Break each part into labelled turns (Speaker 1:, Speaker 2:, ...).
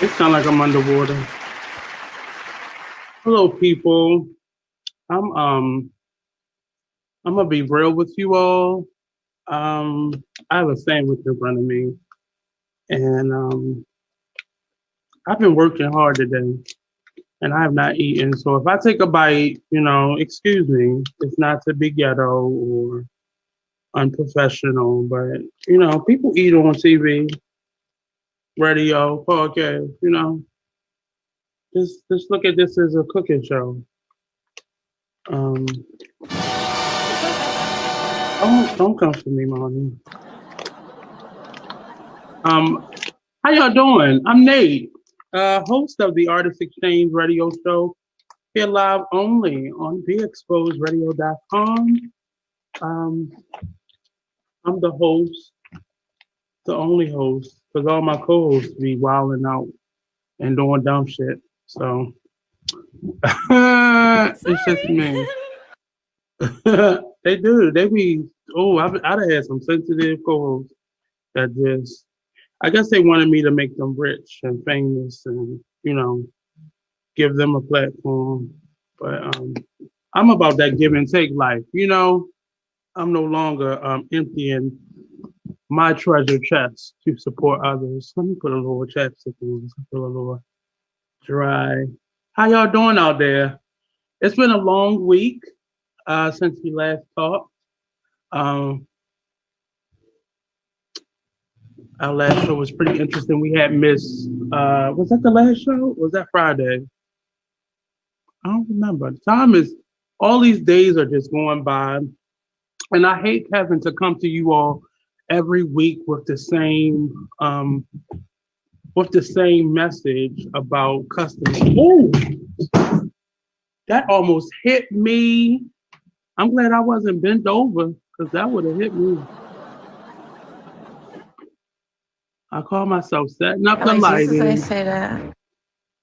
Speaker 1: It sounds like I'm underwater. Hello, people. I'm um I'm gonna be real with you all. I have a sandwich in front of me, and I've been working hard today, and I have not eaten. So if I take a bite, excuse me. It's not to be ghetto or unprofessional, but people eat on TV, radio, podcast. Just look at this as a cooking show. Um, don't come for me, mommy. Um, how y'all doing? I'm Nate, host of the Artist Exchange Radio Show, here live only on beexposedradio.com. Um, I'm the host, the only host, because all my co-hosts be wilding out and doing dumb shit. So it's just me. They do. They be. Oh, I'd have had some sensitive co-hosts that just. I guess they wanted me to make them rich and famous, and give them a platform. But I'm about that give and take life. I'm no longer emptying my treasure chest to support others. Let me put a little chapstick in this. Feel a little dry. How y'all doing out there? It's been a long week since we last talked. Um, our last show was pretty interesting. We had Miss. Was that the last show? Was that Friday? I don't remember. The time is. All these days are just going by, and I hate having to come to you all every week with the same message about customers. Oh, that almost hit me. I'm glad I wasn't bent over because that would have hit me. I call myself setting up the
Speaker 2: Like Jesus ain't
Speaker 1: lighting,
Speaker 2: say that.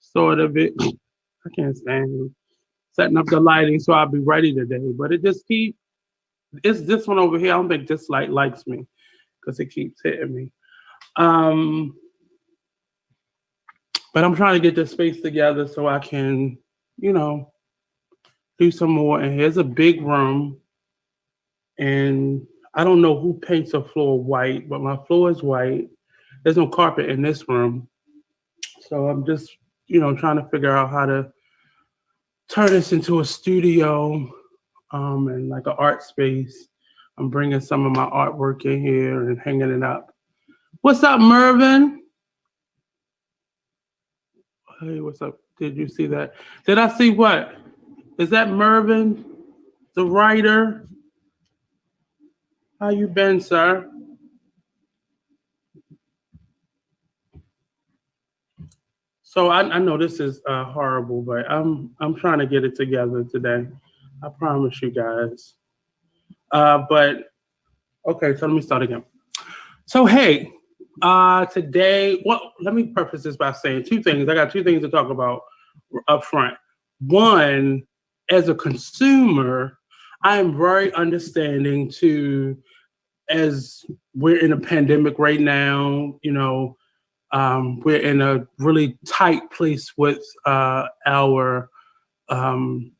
Speaker 1: sort of it. I can't stand it. Setting up the lighting so I'll be ready today. But it's this one over here. I don't think this light likes me because it keeps hitting me. Um, but I'm trying to get this space together so I can, you know, do some more. And here's a big room, and I don't know who paints a floor white, but my floor is white. There's no carpet in this room, so I'm just, trying to figure out how to turn this into a studio, and like an art space. I'm bringing some of my artwork in here and hanging it up. What's up, Mervin? Hey, what's up? Did you see that? Did I see what? Is that Mervin, the writer? How you been, sir? So I know this is horrible, but I'm trying to get it together today. I promise you guys. But okay, so let me start again. So hey, today, well, let me preface this by saying two things. I got two things to talk about up front. One, as a consumer, I am very understanding to as we're in a pandemic right now. We're in a really tight place with our um,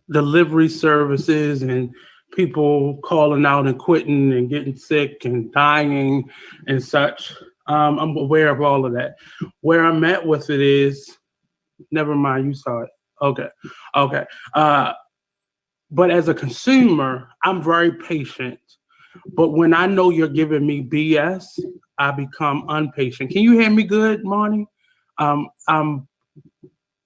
Speaker 1: delivery services and people calling out and quitting and getting sick and dying and such. I'm aware of all of that. Where I'm at with it is, never mind, you saw it. Okay. Okay. But as a consumer, I'm very patient. But when I know you're giving me BS, I become impatient. Can you hear me good, Marnie? Um, I'm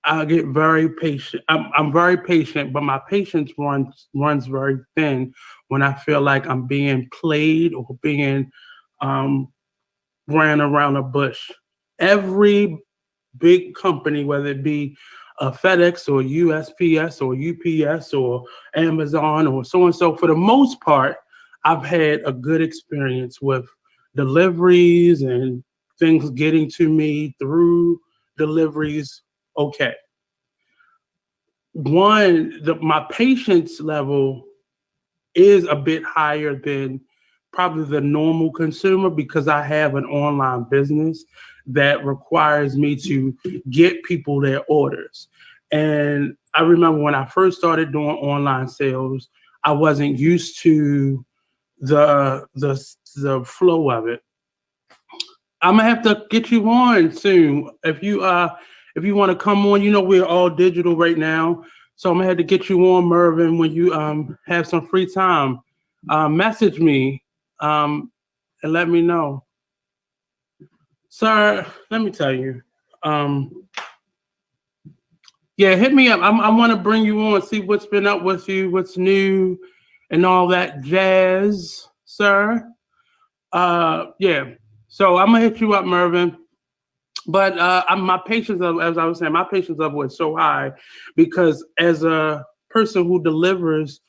Speaker 1: I get very patient. I'm very patient, but my patience runs very thin when I feel like I'm being played or being um, ran around a bush. Every big company, whether it be FedEx or USPS or UPS or Amazon or so and so, for the most part, I've had a good experience with deliveries and things getting to me through deliveries. Okay, my patience level is a bit higher than probably the normal consumer because I have an online business that requires me to get people their orders. And I remember when I first started doing online sales, I wasn't used to the flow of it. I'm gonna have to get you on soon. If you want to come on, we're all digital right now. So I'm gonna have to get you on, Mervin, when you have some free time. Message me and let me know. Sir, let me tell you. Um yeah, hit me up. I want to bring you on, see what's been up with you, what's new, and all that jazz, sir. Yeah. So I'm gonna hit you up, Mervin. But my patience level, as I was saying, my patience level was so high because as a person who delivers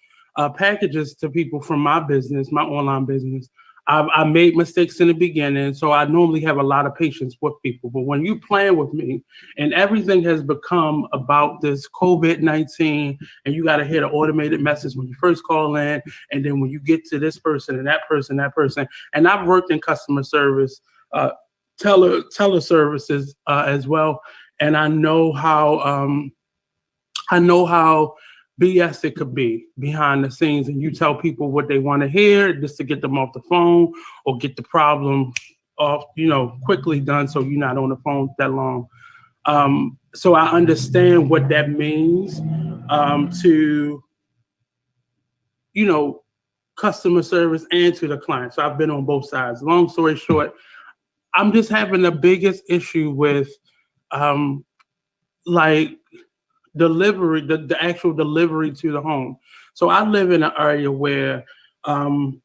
Speaker 1: packages to people from my business, my online business, I made mistakes in the beginning, so I normally have a lot of patience with people. But when you plan with me, and everything has become about this COVID-19, and you got to hit an automated message when you first call in, and then when you get to this person and that person, and I've worked in customer service. Teleservices as well, and I know how BS it could be behind the scenes, and you tell people what they want to hear just to get them off the phone or get the problem off, quickly done, so you're not on the phone that long. So I understand what that means to you know customer service and to the client. So I've been on both sides. Long story short, I'm just having the biggest issue with um like delivery, the actual delivery to the home. So I live in an area where um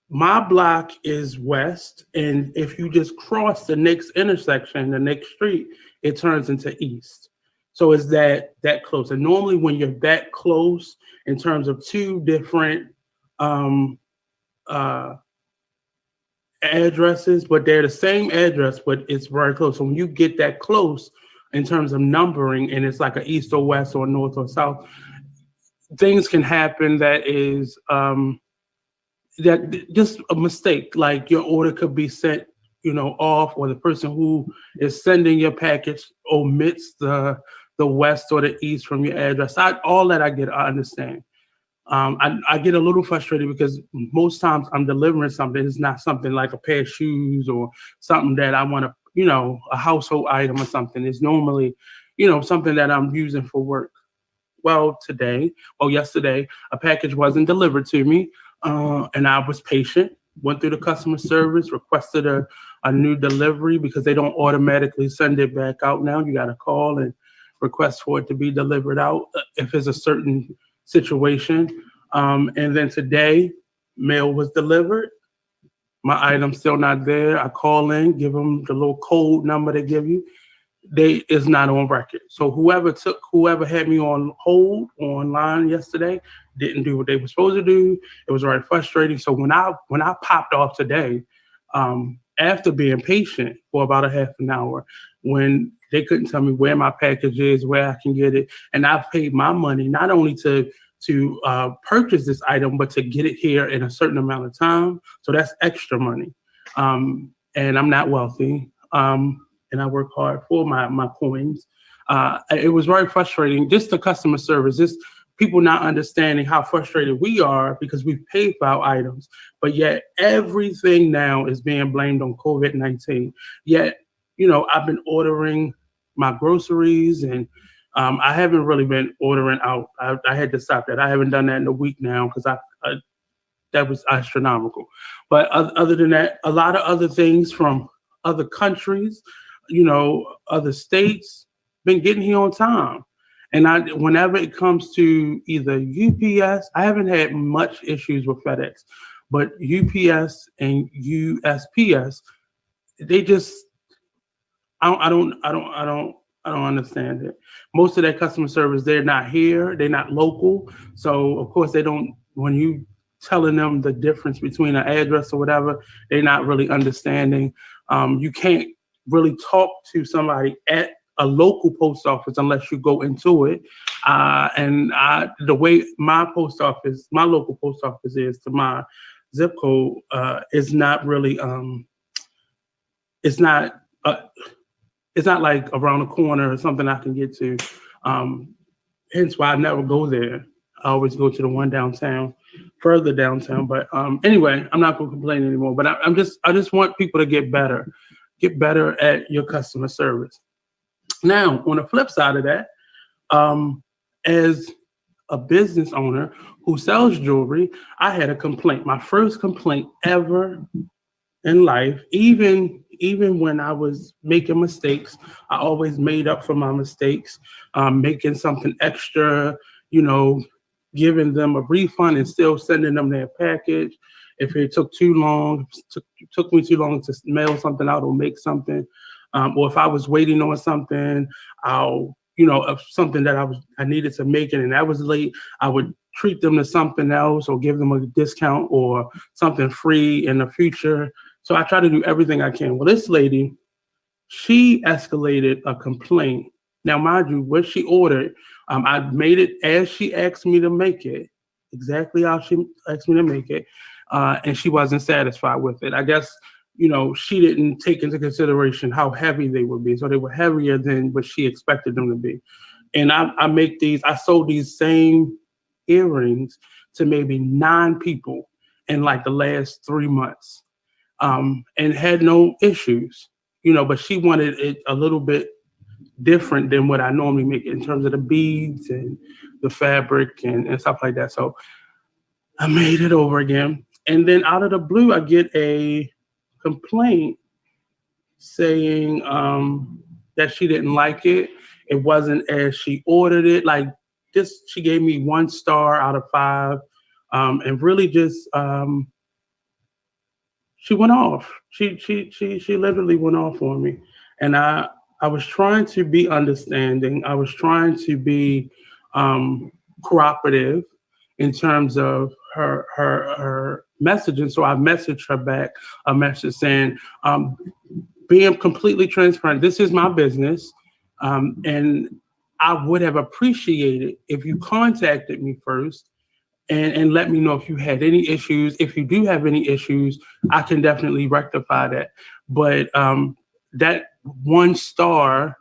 Speaker 1: my block is west, and if you just cross the next intersection, the next street, it turns into east. So it's that close. And normally when you're that close in terms of two different um uh addresses, but they're the same address, but it's very close. So when you get that close in terms of numbering, and it's like an east or west or north or south, things can happen that just a mistake. Like your order could be sent, off, or the person who is sending your package omits the west or the east from your address. All that I understand. I get a little frustrated because most times I'm delivering something. It's not something like a pair of shoes or something that I want to, a household item or something. It's normally, something that I'm using for work. Well, yesterday, a package wasn't delivered to me, and I was patient. Went through the customer service, requested a new delivery because they don't automatically send it back out now. You got to call and request for it to be delivered out if it's a certain situation. And then today, mail was delivered. My item's still not there. I call in, give them the little code number they give you. They is not on record. So whoever had me on hold online yesterday didn't do what they were supposed to do. It was very frustrating. So when I popped off today, after being patient for about a half an hour, when they couldn't tell me where my package is, where I can get it, and I've paid my money not only to purchase this item, but to get it here in a certain amount of time. So that's extra money. And I'm not wealthy. And I work hard for my coins. It was very frustrating. Just the customer service, just people not understanding how frustrated we are because we've paid for our items, but yet everything now is being blamed on COVID-19. Yet, I've been ordering my groceries, and I haven't really been ordering out. I had to stop that. I haven't done that in a week now because that was astronomical. But other than that, a lot of other things from other countries, other states, been getting here on time. And whenever it comes to either UPS, I haven't had much issues with FedEx, but UPS and USPS, they just, I don't understand it. Most of their customer service, they're not here, they're not local, so of course they don't. When you telling them the difference between an address or whatever, they're not really understanding. You can't really talk to somebody at a local post office unless you go into it. The way my local post office is to my zip code, is not really it's not uh, it's not like around the corner or something I can get to. Um, Hence why I never go there. I always go to the one downtown, further downtown. But anyway, I'm not gonna complain anymore. But I just want people to get better at your customer service. Now, on the flip side of that, um, as a business owner who sells jewelry, I had a complaint. My first complaint ever in life, even when I was making mistakes, I always made up for my mistakes, making something extra, you know, giving them a refund and still sending them their package. If it took too long, took me too long to mail something out or make something, or if I was waiting on something, of something that I needed to make it and that was late, I would treat them to something else or give them a discount or something free in the future. So I try to do everything I can. Well, this lady, she escalated a complaint. Now, mind you, what she ordered, I made it as she asked me to make it, exactly how she asked me to make it, and she wasn't satisfied with it. I guess, she didn't take into consideration how heavy they would be. So they were heavier than what she expected them to be. And I sold these same earrings to maybe 9 people in like the last 3 months, and had no issues, but she wanted it a little bit different than what I normally make in terms of the beads and the fabric and stuff like that. So I made it over again. And then out of the blue, I get a complaint saying that she didn't like it. It wasn't as she ordered it. Like just, she gave me 1 star out of 5, and really just she went off. She literally went off on me, and I was trying to be understanding. I was trying to be um, cooperative in terms of her messaging. So I messaged her back a message saying, being completely transparent. This is my business, and I would have appreciated if you contacted me first and let me know if you had any issues. If you do have any issues, I can definitely rectify that. But that 1 star,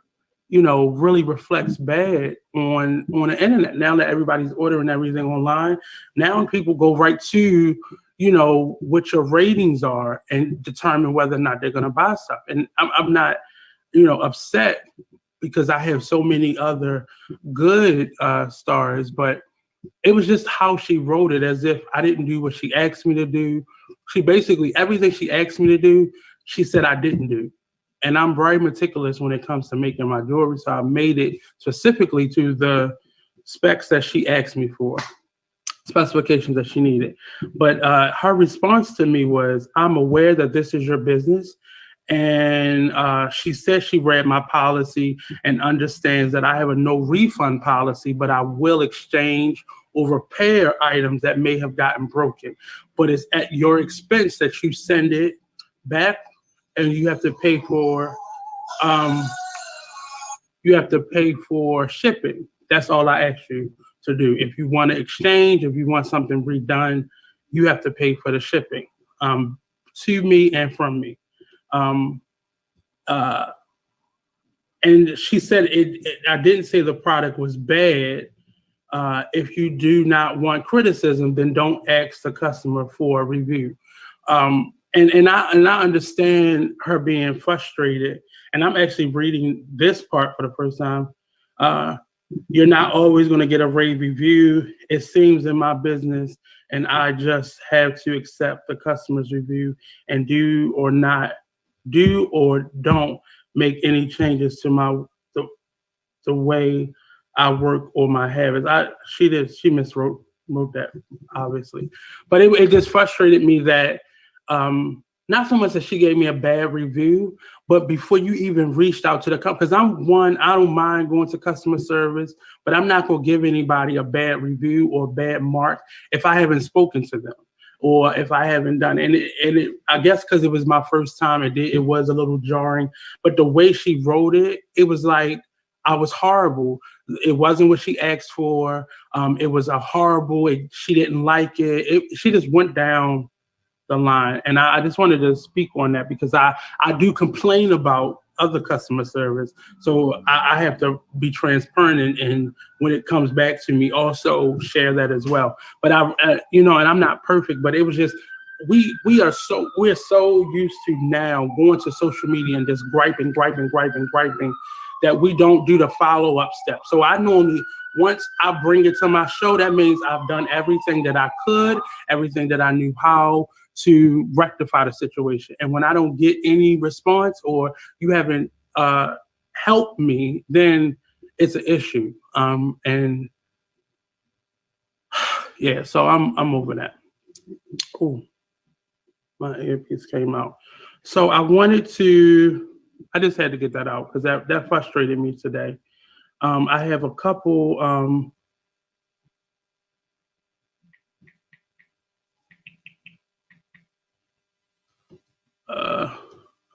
Speaker 1: really reflects bad on the internet. Now that everybody's ordering everything online, now people go right to, what your ratings are and determine whether or not they're going to buy stuff. And I'm not, upset because I have so many other good stars, but it was just how she wrote it, as if I didn't do what she asked me to do. She basically, everything she asked me to do, she said I didn't do. And I'm very meticulous when it comes to making my jewelry. So I made it specifically to the specs that she asked me for, specifications that she needed. But her response to me was, I'm aware that this is your business. And she said she read my policy and understands that I have a no refund policy, but I will exchange or repair items that may have gotten broken. But it's at your expense that you send it back, and you have to pay for shipping. That's all I ask you to do. If you want to exchange, if you want something redone, you have to pay for the shipping, to me and from me. Um, uh, and she said I didn't say the product was bad. If you do not want criticism, then don't ask the customer for a review. And I understand her being frustrated. And I'm actually reading this part for the first time. You're not always going to get a rave review. It seems in my business, and I just have to accept the customer's review and do or don't make any changes to the way I work or my habits. She miswrote that, obviously, but it just frustrated me that not so much that she gave me a bad review, but before you even reached out to the company, because I don't mind going to customer service, but I'm not going to give anybody a bad review or bad mark if I haven't spoken to them or if I haven't done it. And I guess because it was my first time, it was a little jarring, but the way she wrote it, it was like I was horrible. It wasn't what she asked for. It was she didn't like it. She just went down the line. And I just wanted to speak on that because I do complain about other customer service. So I have to be transparent and when it comes back to me, also share that as well. But and I'm not perfect, but it was just, we're so used to now going to social media and just griping that we don't do the follow-up step. So I normally, once I bring it to my show, that means I've done everything that I could, everything that I knew how to rectify the situation. And when I don't get any response or you haven't helped me, then it's an issue. And yeah, so I'm over that. Oh, my earpiece came out. So I just had to get that out because that frustrated me today. I have a couple.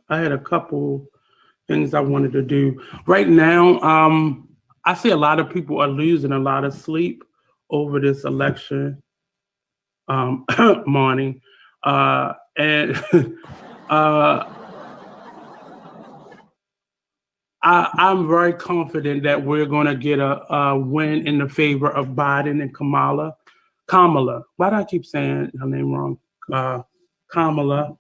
Speaker 1: I had a couple things I wanted to do. Right now, I see a lot of people are losing a lot of sleep over this election morning. And I'm very confident that we're going to get a win in the favor of Biden and Kamala. Why do I keep saying her name wrong? Kamala.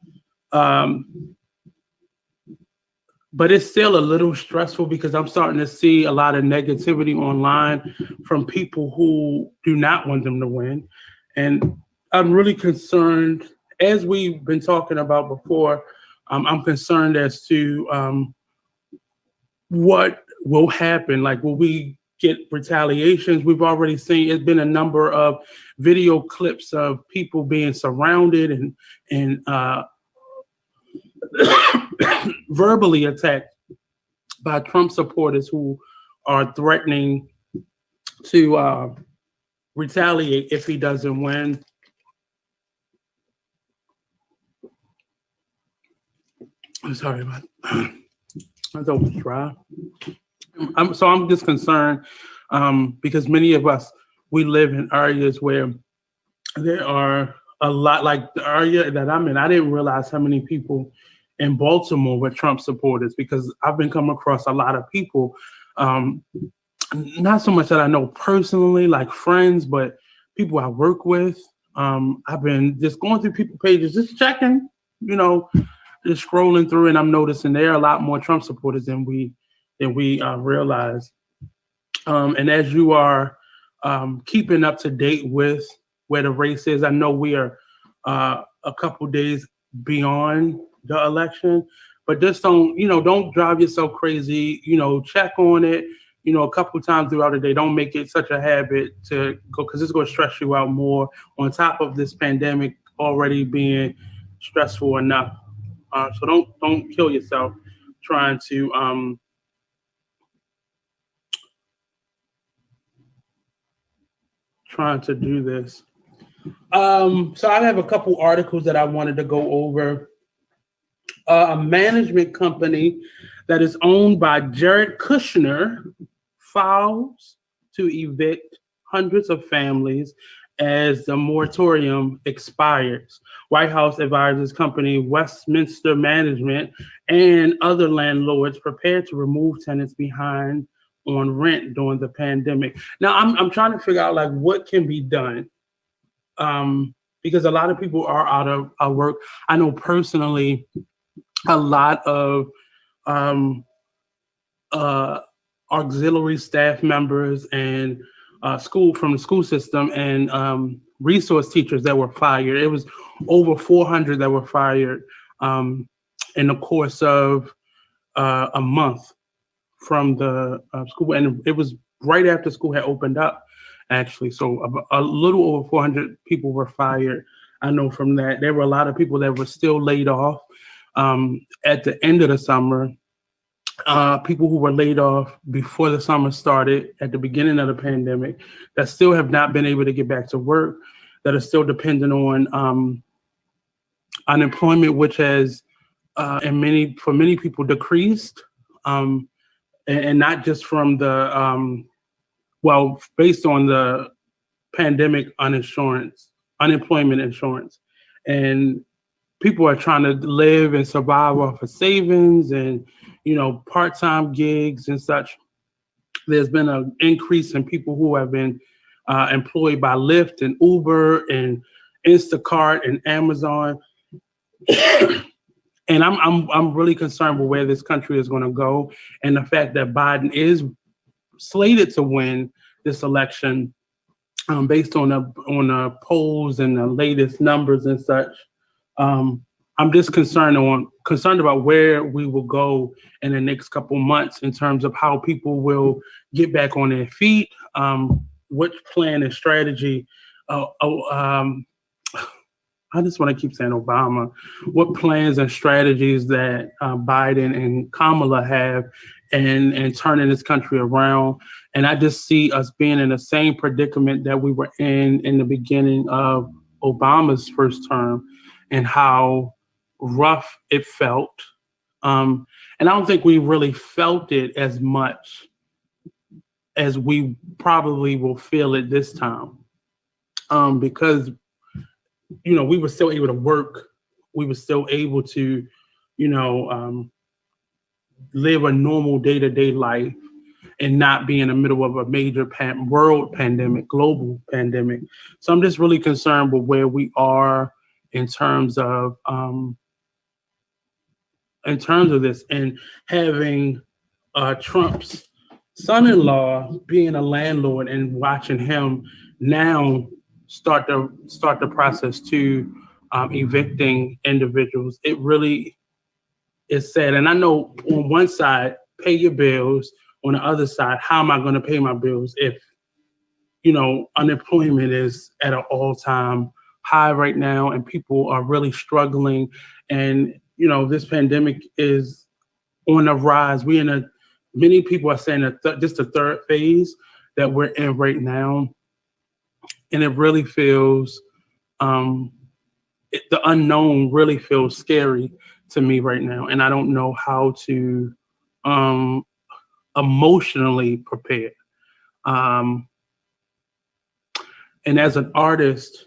Speaker 1: But it's still a little stressful because I'm starting to see a lot of negativity online from people who do not want them to win. And I'm really concerned, as we've been talking about before, I'm concerned as to what will happen. Like, will we get retaliations? We've already seen, it's been a number of video clips of people being surrounded and verbally attacked by Trump supporters who are threatening to retaliate if he doesn't win. I'm sorry about that. I don't try. I'm just concerned because many of us, we live in areas where there are a lot, like the area that I'm in. I didn't realize how many people in Baltimore were Trump supporters because I've been coming across a lot of people, not so much that I know personally, like friends, but people I work with. I've been just going through people pages, just checking, just scrolling through, and I'm noticing there are a lot more Trump supporters than we realize. And as you are keeping up to date with where the race is, I know we are a couple days beyond the election, but just don't drive yourself crazy. Check on it. A couple times throughout the day. Don't make it such a habit to go because it's going to stress you out more. On top of this pandemic already being stressful enough. So don't kill yourself trying to do this. So I have a couple articles that I wanted to go over. A management company that is owned by Jared Kushner files to evict hundreds of families as the moratorium expires. White House advises company Westminster Management and other landlords prepare to remove tenants behind on rent during the pandemic. Now, I'm trying to figure out like what can be done because a lot of people are out of work. I know personally a lot of auxiliary staff members and from the school system and resource teachers that were fired. It was over 400 that were fired in the course of a month from the school, and it was right after school had opened up, actually. So a little over 400 people were fired. I know from that. There were a lot of people that were still laid off at the end of the summer. People who were laid off before the summer started at the beginning of the pandemic that still have not been able to get back to work, that are still dependent on unemployment, which has for many people decreased, and not just from the based on the pandemic unemployment insurance. And people are trying to live and survive off of savings and, part-time gigs and such. There's been an increase in people who have been employed by Lyft and Uber and Instacart and Amazon. And I'm really concerned with where this country is going to go, and the fact that Biden is slated to win this election, based on the polls and the latest numbers and such. I'm just concerned about where we will go in the next couple months in terms of how people will get back on their feet. Which plan and strategy? I just want to keep saying Obama. What plans and strategies that Biden and Kamala have and turning this country around? And I just see us being in the same predicament that we were in the beginning of Obama's first term, and how rough it felt. And I don't think we really felt it as much as we probably will feel it this time, because we were still able to work. We were still able to, live a normal day-to-day life and not be in the middle of a major world pandemic, global pandemic. So I'm just really concerned with where we are in terms of this, and having Trump's son-in-law being a landlord and watching him now start the process to evicting individuals. It really is sad. And I know on one side, pay your bills. On the other side, how am I going to pay my bills if unemployment is at an all-time high right now, and people are really struggling, and this pandemic is on the rise. Many people are saying that just the third phase that we're in right now. And it really feels, the unknown really feels scary to me right now. And I don't know how to emotionally prepare. And as an artist,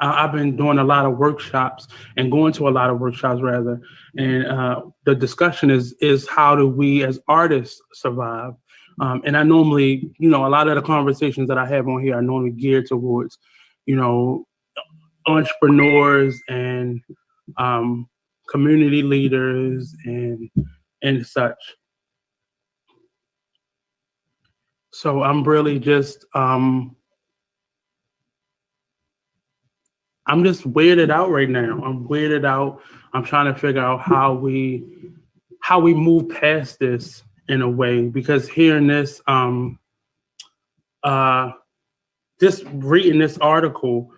Speaker 1: I've been doing a lot of workshops and going to a lot of workshops rather. And the discussion is how do we as artists survive? And I normally, a lot of the conversations that I have on here are normally geared towards, entrepreneurs and community leaders and such. So I'm really just, I'm just weirded out right now. I'm weirded out. I'm trying to figure out how we move past this in a way, because hearing this, just reading this article,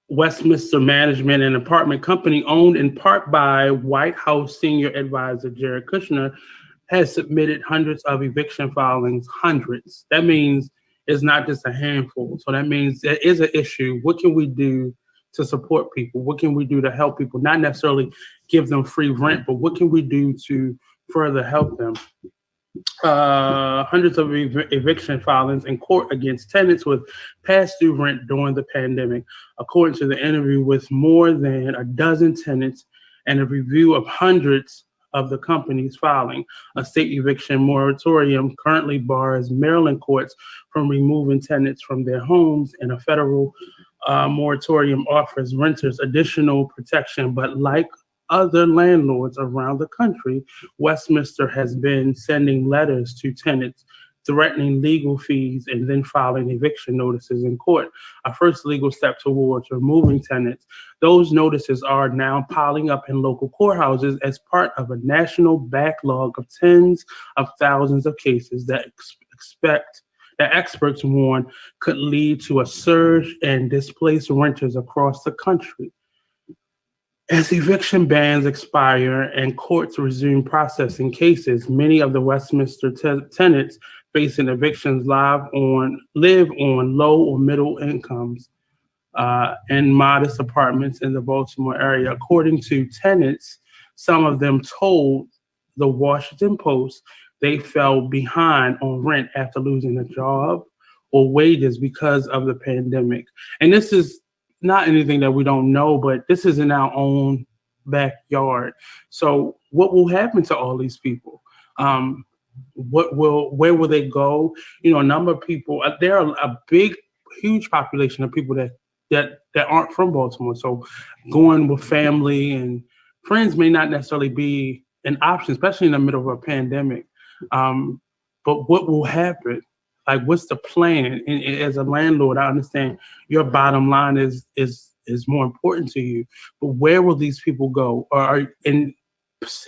Speaker 1: Westminster Management, an apartment company owned in part by White House senior advisor Jared Kushner, has submitted hundreds of eviction filings. Hundreds. That means it's not just a handful. So that means there is an issue. What can we do to support people? What can we do to help people? Not necessarily give them free rent, but what can we do to further help them? Hundreds of eviction filings in court against tenants with past due rent during the pandemic, according to the interview with more than a dozen tenants and a review of hundreds of the companies filing. A state eviction moratorium currently bars Maryland courts from removing tenants from their homes, and a federal moratorium offers renters additional protection. But like other landlords around the country, Westminster has been sending letters to tenants threatening legal fees and then filing eviction notices in court, a first legal step towards removing tenants. Those notices are now piling up in local courthouses as part of a national backlog of tens of thousands of cases that experts warn could lead to a surge in displaced renters across the country. As eviction bans expire and courts resume processing cases, many of the Westminster tenants facing evictions live on low or middle incomes and modest apartments in the Baltimore area. According to tenants, some of them told the Washington Post they fell behind on rent after losing a job or wages because of the pandemic. And this is not anything that we don't know, but this is in our own backyard. So what will happen to all these people? Um, where will they go? A number of people. There are a big, huge population of people that aren't from Baltimore. So going with family and friends may not necessarily be an option, especially in the middle of a pandemic. Um, but what will happen? Like, what's the plan? And as a landlord, I understand your bottom line is more important to you. But where will these people go? And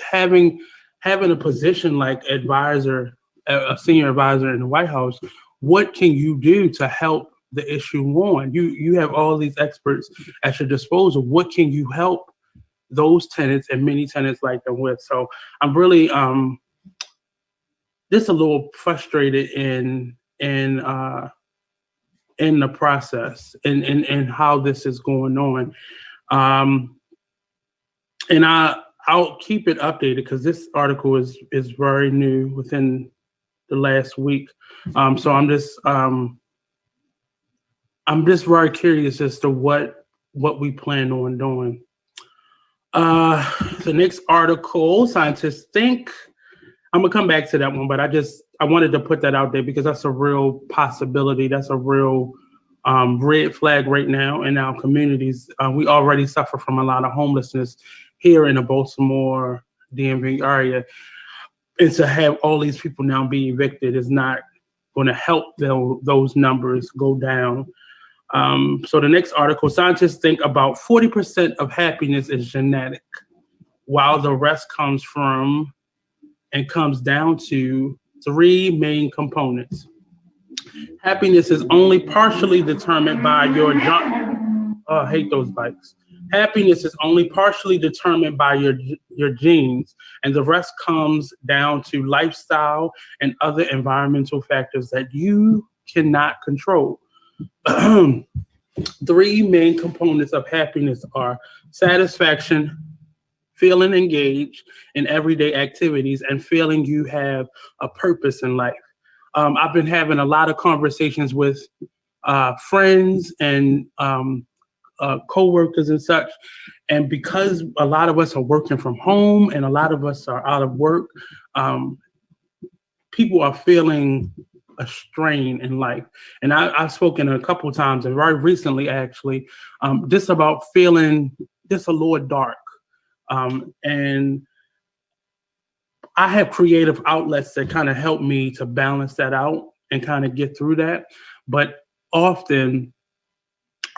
Speaker 1: having having a position like advisor, a senior advisor in the White House, what can you do to help the issue on? You have all these experts at your disposal. What can you help those tenants and many tenants like them with? So I'm really just a little frustrated in the process and how this is going on. And I'll keep it updated because this article is very new within the last week. So I'm just very curious as to what we plan on doing. The next article, scientists think. I'm gonna come back to that one, but I wanted to put that out there because that's a real possibility. That's a real red flag right now in our communities. We already suffer from a lot of homelessness here in the Baltimore DMV area, and to have all these people now be evicted is not going to help those numbers go down. So the next article, scientists think about 40% of happiness is genetic, while the rest comes down to three main components. Happiness is only partially determined by your I hate those bikes. Happiness is only partially determined by your genes, and the rest comes down to lifestyle and other environmental factors that you cannot control. Three main components of happiness are satisfaction, feeling engaged in everyday activities, and feeling you have a purpose in life. I've been having a lot of conversations with friends and co-workers and such, and because a lot of us are working from home and a lot of us are out of work, people are feeling a strain in life. And I've spoken a couple of times, and very recently actually, just about feeling just a little dark. And I have creative outlets that kind of help me to balance that out and kind of get through that. But often,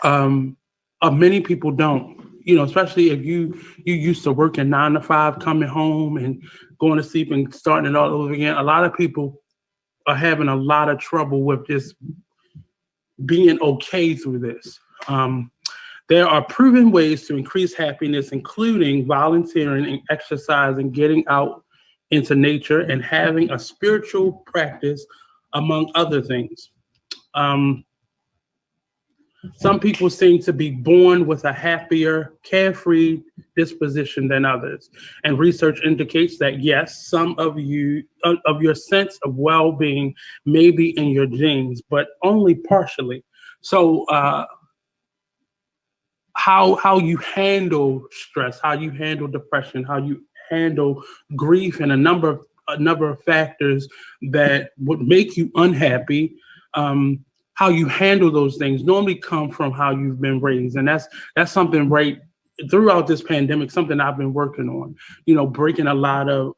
Speaker 1: many people don't, especially if you used to working 9 to 5, coming home and going to sleep and starting it all over again. A lot of people are having a lot of trouble with just being okay through this. There are proven ways to increase happiness, including volunteering and exercise and getting out into nature and having a spiritual practice, among other things. Some people seem to be born with a happier, carefree disposition than others. And research indicates that, yes, some of your sense of well-being may be in your genes, but only partially. So how you handle stress, how you handle depression, how you handle grief, and a number of factors that would make you unhappy, how you handle those things normally come from how you've been raised. And that's something right throughout this pandemic, something I've been working on, breaking a lot of,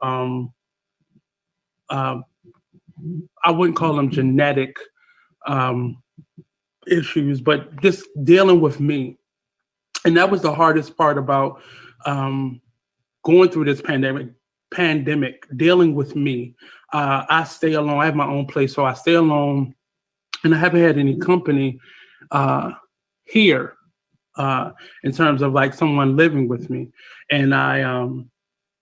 Speaker 1: I wouldn't call them genetic issues, but just dealing with me. And that was the hardest part about going through this pandemic, dealing with me. I stay alone. I have my own place, so I stay alone. And I haven't had any company here in terms of like someone living with me. And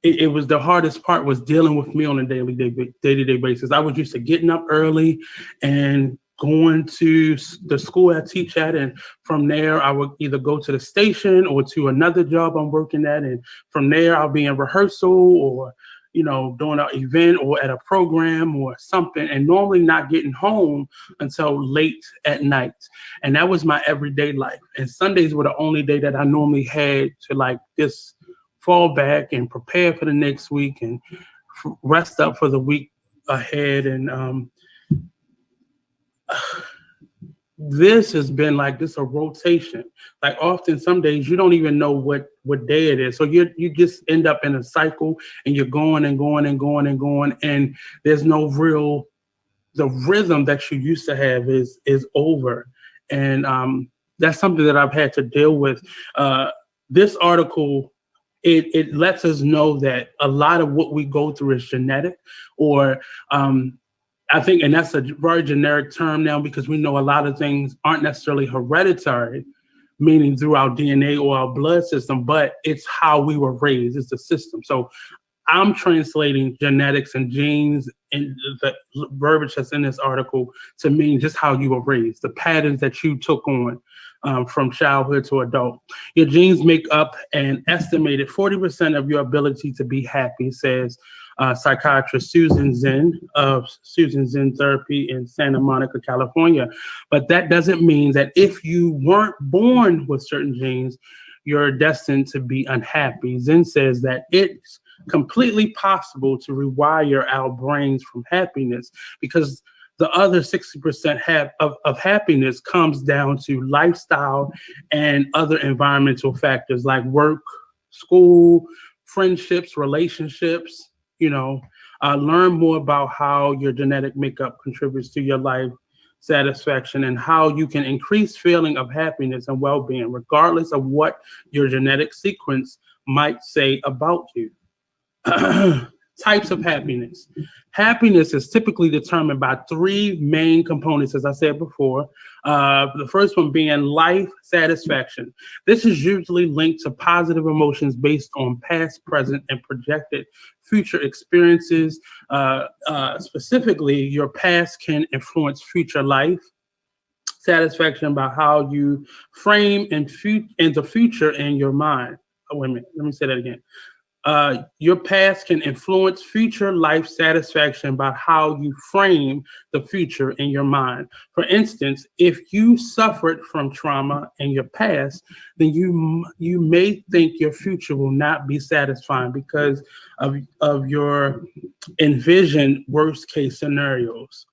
Speaker 1: it was the hardest part was dealing with me on a day-to-day basis. I was used to getting up early and going to the school I teach at. And from there, I would either go to the station or to another job I'm working at. And from there, I'll be in rehearsal or doing an event or at a program or something, and normally not getting home until late at night. And that was my everyday life. And Sundays were the only day that I normally had to like just fall back and prepare for the next week and rest up for the week ahead. And this has been like this a rotation. Like often some days you don't even know what day it is. So you just end up in a cycle and you're going and going and going and going, and there's no real the rhythm that you used to have is over. And that's something that I've had to deal with. This article, it lets us know that a lot of what we go through is genetic, or I think, and that's a very generic term now because we know a lot of things aren't necessarily hereditary, meaning through our DNA or our blood system, but it's how we were raised, it's the system. So I'm translating genetics and genes and the verbiage that's in this article to mean just how you were raised, the patterns that you took on from childhood to adult. Your genes make up an estimated 40% of your ability to be happy, says psychiatrist Susan Zinn of Susan Zinn Therapy in Santa Monica, California. But that doesn't mean that if you weren't born with certain genes, you're destined to be unhappy. Zinn says that it's completely possible to rewire our brains from happiness because the other 60% of happiness comes down to lifestyle and other environmental factors like work, school, friendships, relationships. Learn more about how your genetic makeup contributes to your life satisfaction and how you can increase feeling of happiness and well-being, regardless of what your genetic sequence might say about you. Types of happiness. Happiness is typically determined by three main components, as I said before. The first one being life satisfaction. This is usually linked to positive emotions based on past, present, and projected future experiences. Specifically, your past can influence future life satisfaction about how you frame in the future in your mind. Oh, wait a minute, let me say that again. Your past can influence future life satisfaction about how you frame the future in your mind. For instance, if you suffered from trauma in your past, then you may think your future will not be satisfying because of your envisioned worst case scenarios.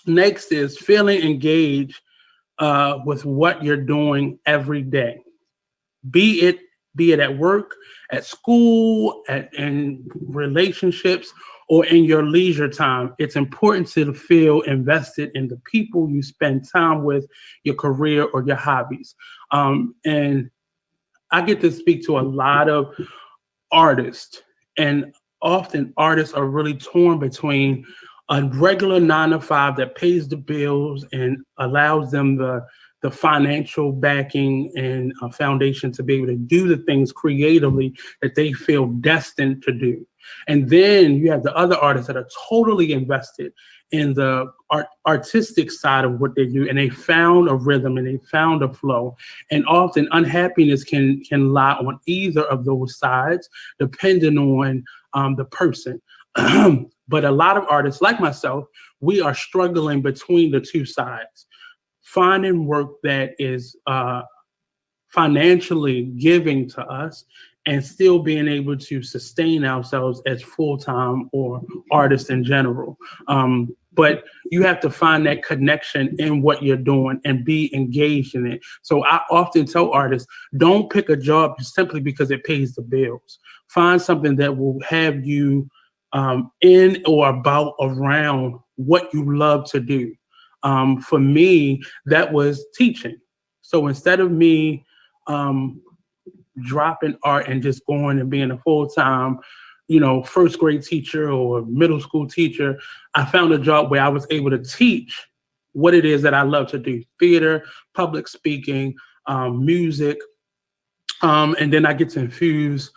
Speaker 1: Next is feeling engaged with what you're doing every day, be it at work, at school, in relationships, or in your leisure time. It's important to feel invested in the people you spend time with, your career, or your hobbies. And I get to speak to a lot of artists, and often artists are really torn between a regular 9 to 5 that pays the bills and allows them the financial backing and a foundation to be able to do the things creatively that they feel destined to do. And then you have the other artists that are totally invested in the artistic side of what they do, and they found a rhythm and they found a flow. And often unhappiness can lie on either of those sides, depending on the person. But a lot of artists like myself, we are struggling between the two sides, finding work that is financially giving to us and still being able to sustain ourselves as full-time or artists in general. But you have to find that connection in what you're doing and be engaged in it. So I often tell artists, don't pick a job simply because it pays the bills. Find something that will have you in or about around what you love to do. For me, that was teaching. So instead of me dropping art and just going and being a full-time, first grade teacher or middle school teacher, I found a job where I was able to teach what it is that I love to do: theater, public speaking, music, and then I get to infuse,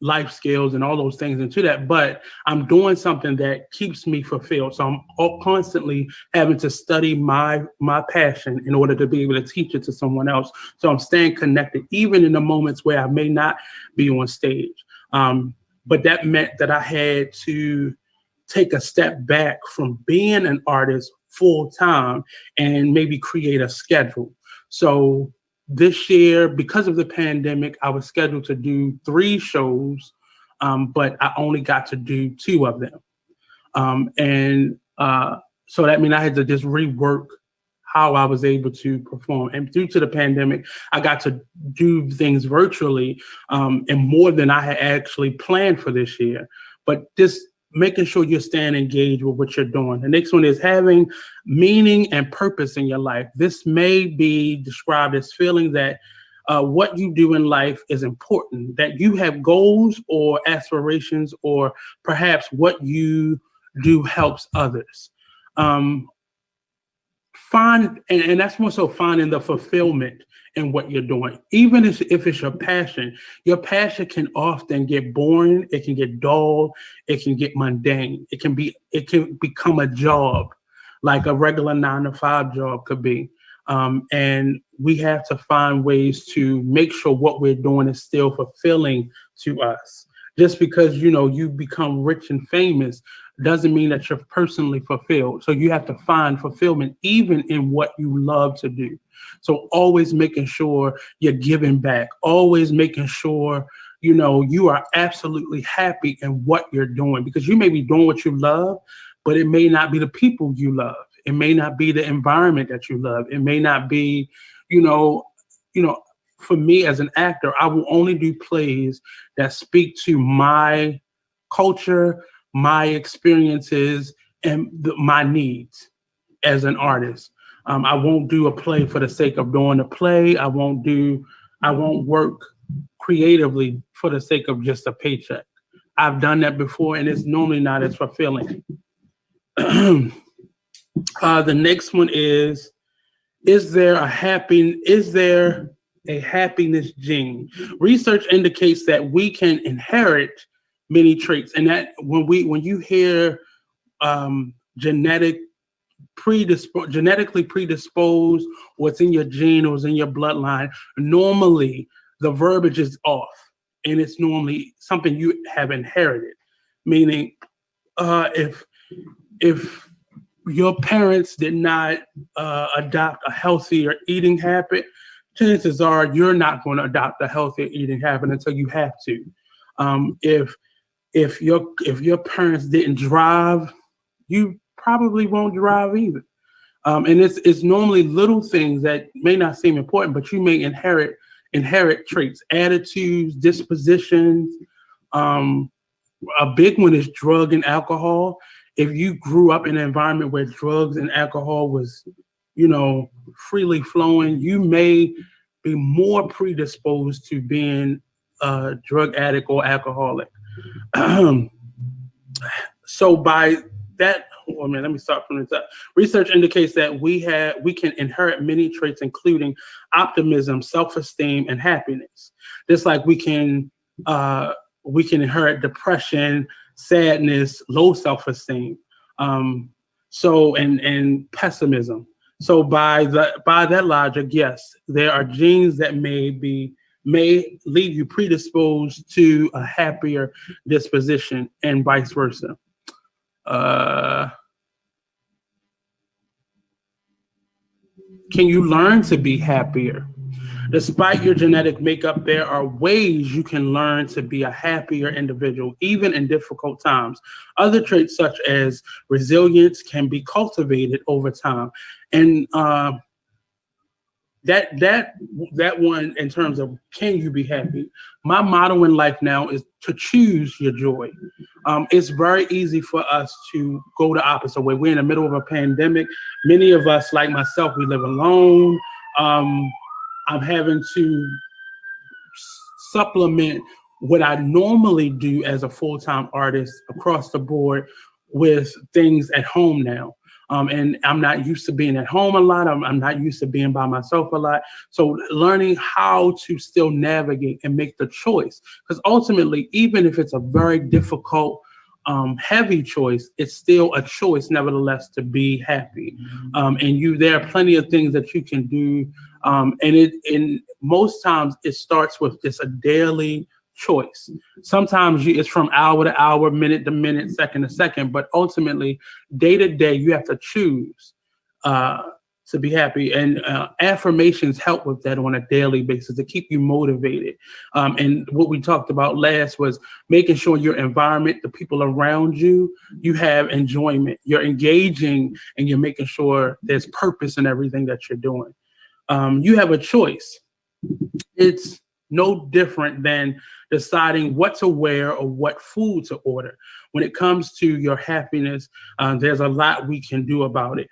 Speaker 1: life skills and all those things into that. But I'm doing something that keeps me fulfilled. So I'm constantly having to study my passion in order to be able to teach it to someone else. So I'm staying connected, even in the moments where I may not be on stage. But that meant that I had to take a step back from being an artist full time and maybe create a schedule. So this year, because of the pandemic, I was scheduled to do 3 shows, but I only got to do 2 of them. So that means I had to just rework how I was able to perform. And due to the pandemic, I got to do things virtually, and more than I had actually planned for this year. But just making sure you're staying engaged with what you're doing. The next one is having meaning and purpose in your life. This may be described as feeling that what you do in life is important, that you have goals or aspirations, or perhaps what you do helps others. Um, and that's more so finding the fulfillment in what you're doing. Even if it's your passion can often get boring, it can get dull, it can get mundane, it can become a job, like a regular 9 to 5 job could be. And we have to find ways to make sure what we're doing is still fulfilling to us. Just because you become rich and famous doesn't mean that you're personally fulfilled. So you have to find fulfillment even in what you love to do. So always making sure you're giving back, always making sure you are absolutely happy in what you're doing, because you may be doing what you love, but it may not be the people you love. It may not be the environment that you love. It may not be, you know, for me as an actor, I will only do plays that speak to my culture, my experiences, and my needs as an artist. I won't do a play for the sake of doing a play. I won't work creatively for the sake of just a paycheck. I've done that before, and it's normally not as fulfilling. The next one is there a happiness gene? Research indicates that we can inherit many traits, and that when you hear genetically predisposed, what's in your gene or what's in your bloodline, normally the verbiage is off, and it's normally something you have inherited. Meaning, if your parents did not adopt a healthier eating habit, chances are you're not going to adopt a healthier eating habit until you have to. If your parents didn't drive, you probably won't drive either. And it's normally little things that may not seem important, but you may inherit traits, attitudes, dispositions. A big one is drug and alcohol. If you grew up in an environment where drugs and alcohol was, freely flowing, you may be more predisposed to being a drug addict or alcoholic. So by that, let me start from the top. Research indicates that we can inherit many traits, including optimism, self-esteem, and happiness. Just like we can inherit depression, sadness, low self-esteem, and pessimism. So by that logic, yes, there are genes that may leave you predisposed to a happier disposition, and vice versa. Can you learn to be happier? Despite your genetic makeup, there are ways you can learn to be a happier individual, even in difficult times. Other traits, such as resilience, can be cultivated over time. And that one, in terms of can you be happy, my motto in life now is to choose your joy. It's very easy for us to go the opposite way. We're in the middle of a pandemic. Many of us, like myself, we live alone. I'm having to supplement what I normally do as a full-time artist across the board with things at home now. And I'm not used to being at home a lot. I'm not used to being by myself a lot. So learning how to still navigate and make the choice, because ultimately, even if it's a very difficult, heavy choice, it's still a choice, nevertheless, to be happy. There are plenty of things that you can do. And most times it starts with just a daily choice. Sometimes it's from hour to hour, minute to minute, second to second, but ultimately, day to day, you have to choose uh, to be happy. And affirmations help with that on a daily basis to keep you motivated. And what we talked about last was making sure your environment, the people around you, you have enjoyment, you're engaging, and you're making sure there's purpose in everything that you're doing. You have a choice. It's no different than deciding what to wear or what food to order. When it comes to your happiness, there's a lot we can do about it.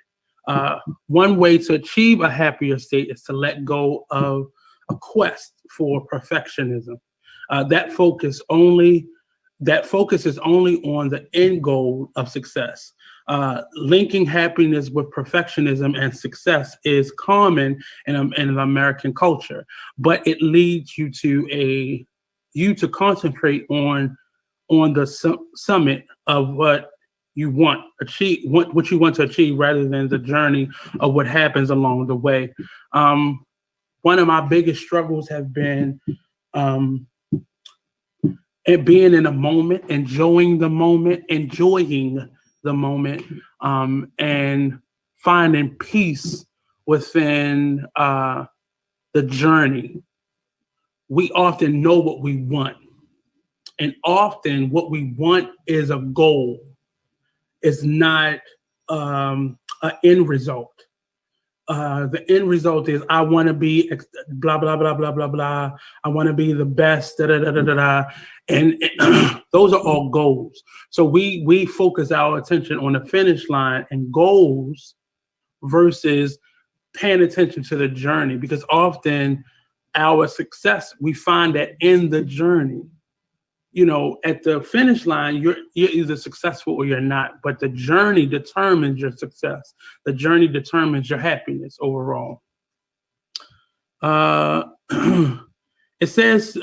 Speaker 1: One way to achieve a happier state is to let go of a quest for perfectionism. Uh, that focus only that focus is only on the end goal of success. Linking happiness with perfectionism and success is common in American culture, but it leads you to concentrate on the summit of what you want achieve what you want to achieve rather than the journey of what happens along the way. Um, One of my biggest struggles have been um, and being in a moment, enjoying the moment, and finding peace within the journey. We often know what we want, and often what we want is a goal. It's not an end result. The end result is I want to be blah blah blah blah blah blah. I want to be the best. Da, da, da, da, da, da. And those are all goals. So we focus our attention on the finish line and goals versus paying attention to the journey, because often our success we find that in the journey. At the finish line, you're either successful or you're not, but the journey determines your success. The journey determines your happiness overall. Uh, it says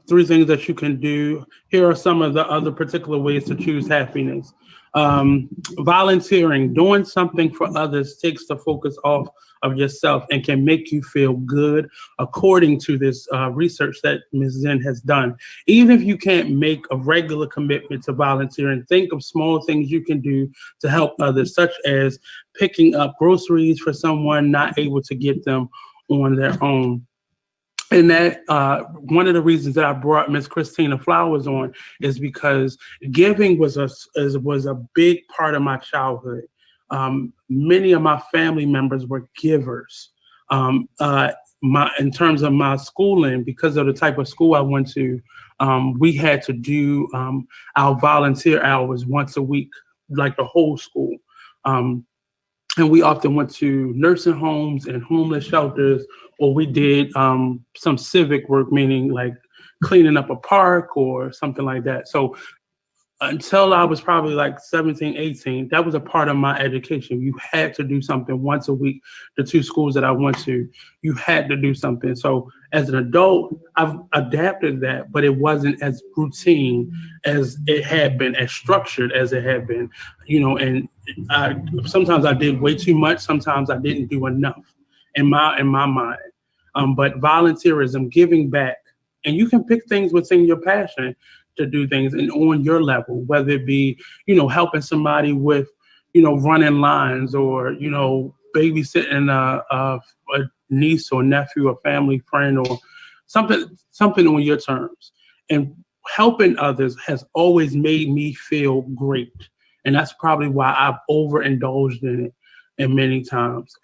Speaker 1: three things that you can do. Here are some of the other particular ways to choose happiness. Volunteering, doing something for others takes the focus off of yourself and can make you feel good, according to this research that Ms. Zen has done. Even if you can't make a regular commitment to volunteering, think of small things you can do to help others, such as picking up groceries for someone not able to get them on their own. And that one of the reasons that I brought Miss Christina Flowers on is because giving was a big part of my childhood. Many of my family members were givers. In terms of my schooling, because of the type of school I went to, we had to do our volunteer hours once a week, like the whole school. And we often went to nursing homes and homeless shelters, or we did some civic work, meaning like cleaning up a park or something like that. So until I was probably like 17, 18, that was a part of my education. You had to do something once a week. The two schools that I went to, you had to do something. So as an adult, I've adapted that, but it wasn't as routine as it had been, as structured as it had been, and sometimes I did way too much. Sometimes I didn't do enough in my mind. But volunteerism, giving back, and you can pick things within your passion to do things and on your level, whether it be, helping somebody with, running lines, or, babysitting a niece or nephew or family friend, or something on your terms. And helping others has always made me feel great. And that's probably why I've overindulged in it. And many times,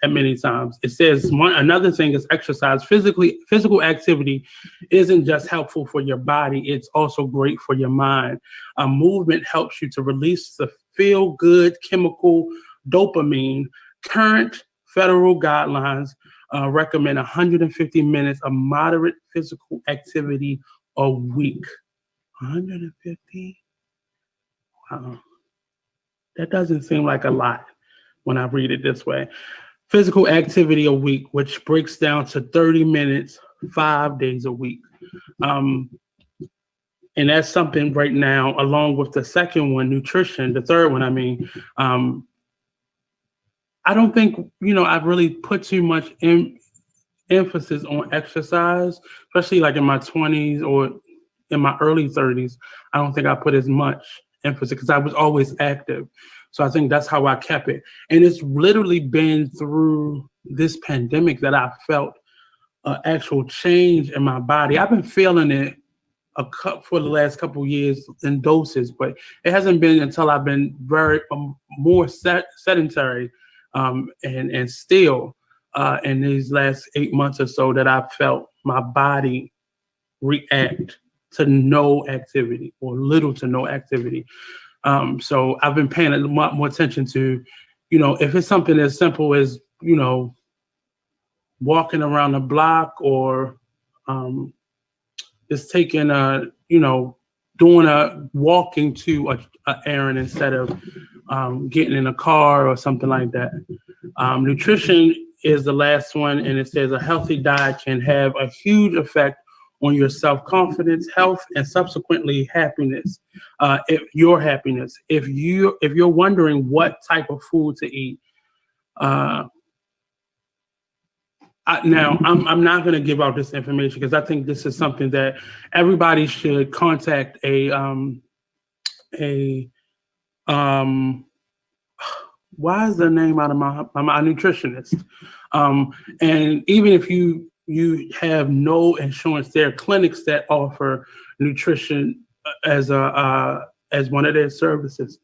Speaker 1: it says another thing is exercise. Physical activity isn't just helpful for your body; it's also great for your mind. Movement helps you to release the feel-good chemical dopamine. Current federal guidelines recommend 150 minutes of moderate physical activity a week. 150? Wow, that doesn't seem like a lot when I read it this way. Physical activity a week, which breaks down to 30 minutes, 5 days a week. And that's something right now, along with the second one, nutrition, the third one, I don't think, I've really put too much emphasis on exercise, especially like in my 20s or in my early 30s, I don't think I put as much emphasis because I was always active. So I think that's how I kept it. And it's literally been through this pandemic that I felt an actual change in my body. I've been feeling it for the last couple of years in doses, but it hasn't been until I've been very more sedentary and still in these last 8 months or so that I felt my body react to no activity or little to no activity. So I've been paying a lot more attention to, if it's something as simple as, walking around the block or just taking walking to a errand instead of getting in a car or something like that. Nutrition is the last one, and it says a healthy diet can have a huge effect on your self-confidence, health, and subsequently happiness. If you're wondering what type of food to eat, now I'm not going to give out this information because I think this is something that everybody should contact why is the name out of my nutritionist? And even if you have no insurance, there are clinics that offer nutrition as one of their services.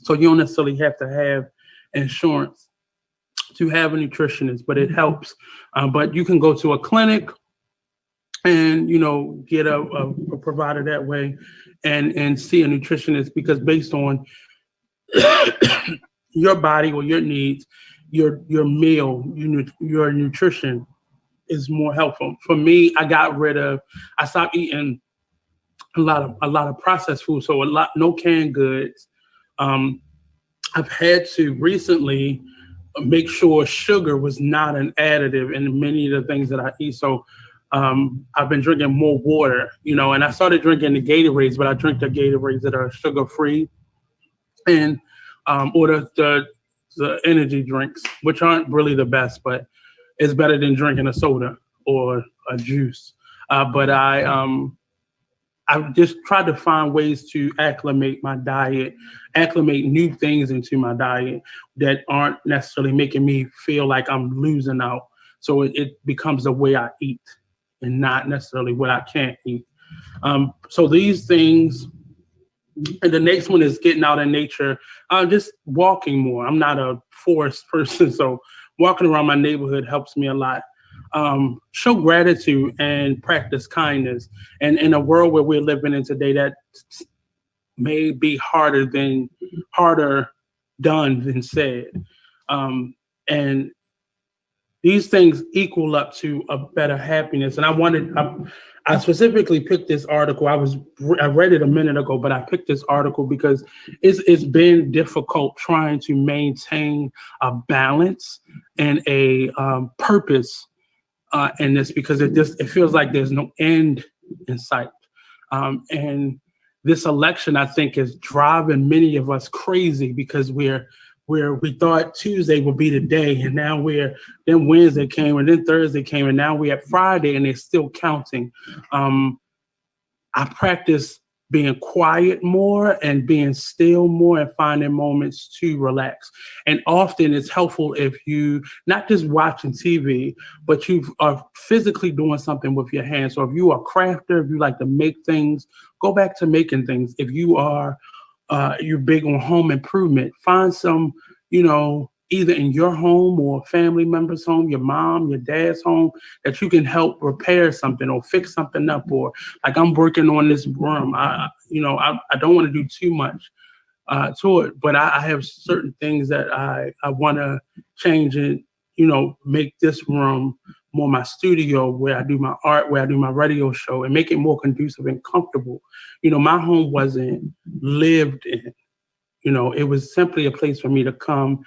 Speaker 1: So you don't necessarily have to have insurance to have a nutritionist, but it helps. But you can go to a clinic and get a provider that way and see a nutritionist, because based on your body or your needs, your meal, your nutrition is more helpful. For me, I stopped eating a lot of processed food, so no canned goods. I've had to recently make sure sugar was not an additive in many of the things that I eat. So I've been drinking more water, and I started drinking the Gatorades, but I drink the Gatorades that are sugar free, and or the energy drinks, which aren't really the best, but it's better than drinking a soda or a juice. But I've just tried to find ways to acclimate new things into my diet that aren't necessarily making me feel like I'm losing out. So it becomes the way I eat and not necessarily what I can't eat. So these things. And the next one is getting out in nature, just walking more. I'm not a forest person, so walking around my neighborhood helps me a lot. Show gratitude and practice kindness. And in a world where we're living in today, that may be harder done than said. And these things equal up to a better happiness. And I specifically picked this article. I read it a minute ago, but I picked this article because it's been difficult trying to maintain a balance and a purpose in this, because it feels like there's no end in sight. And this election, I think, is driving many of us crazy because we thought Tuesday would be the day, and now then Wednesday came, and then Thursday came, and now we're at Friday, and they're still counting. I practice being quiet more and being still more and finding moments to relax. And often it's helpful if you not just watching TV, but you are physically doing something with your hands. So if you are a crafter, if you like to make things, go back to making things. If you're big on home improvement, find some, either in your home or family member's home, your mom, your dad's home, that you can help repair something or fix something up. Or like I'm working on this room. I don't want to do too much to it, but I have certain things that I want to change and, make this room more my studio, where I do my art, where I do my radio show, and make it more conducive and comfortable. My home wasn't lived in. It was simply a place for me to come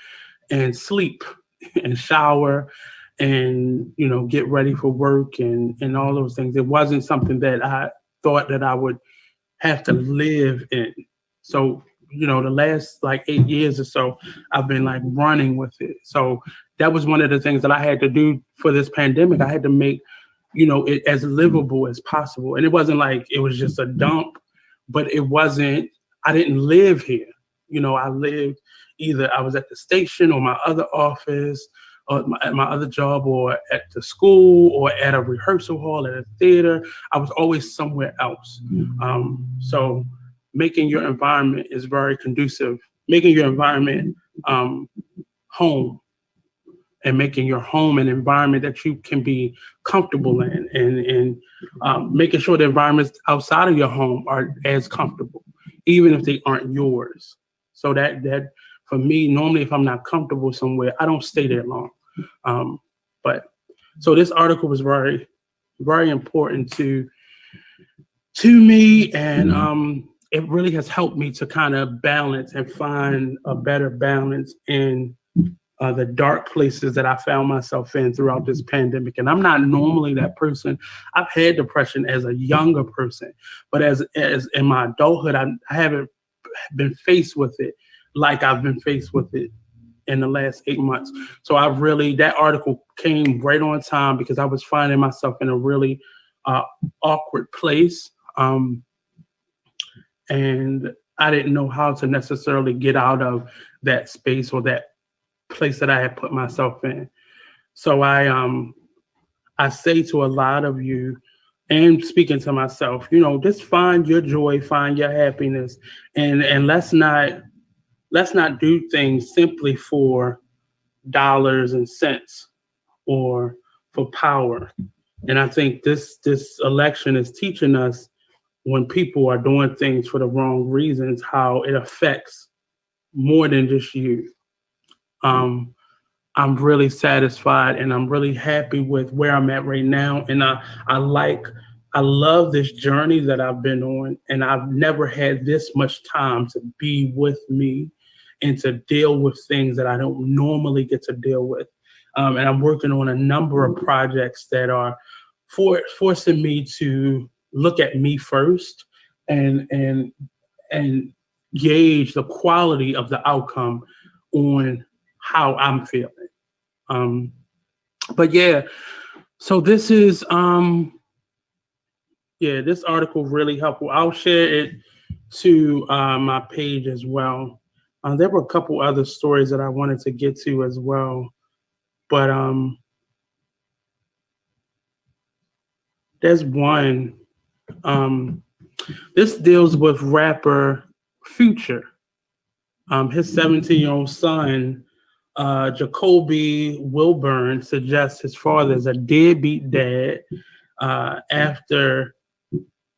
Speaker 1: and sleep and shower and, get ready for work and all those things. It wasn't something that I thought that I would have to live in. So, the last 8 years or so, I've been running with it. So that was one of the things that I had to do for this pandemic. I had to make, it as livable as possible. And it wasn't like it was just a dump, but it wasn't, I didn't live here. I lived either I was at the station or my other office or at my other job or at the school or at a rehearsal hall, at a theater. I was always somewhere else. So making your environment is very conducive, making your environment home and making your home an environment that you can be comfortable in, and making sure the environments outside of your home are as comfortable, even if they aren't yours. So that for me, normally if I'm not comfortable somewhere, I don't stay there long. But so this article was very, very important to me, and it really has helped me to kind of balance and find a better balance in the dark places that I found myself in throughout this pandemic. And I'm not normally that person. I've had depression as a younger person, but as in my adulthood, I haven't been faced with it like I've been faced with it in the last 8 months. So that article came right on time because I was finding myself in a really awkward place. And I didn't know how to necessarily get out of that space or that place that I had put myself in. So I say to a lot of you, and speaking to myself, just find your joy, find your happiness, and let's not do things simply for dollars and cents or for power. And I think this election is teaching us, when people are doing things for the wrong reasons, how it affects more than just you. I'm really satisfied and I'm really happy with where I'm at right now. And I love this journey that I've been on, and I've never had this much time to be with me and to deal with things that I don't normally get to deal with. And I'm working on a number of projects that are forcing me to look at me first and gauge the quality of the outcome on how I'm feeling. But yeah, so this is this article really helpful. I'll share it to my page as well. There were a couple other stories that I wanted to get to as well, but there's one. This deals with rapper Future. His 17-year-old son, Jacoby Wilburn, suggests his father is a deadbeat dad after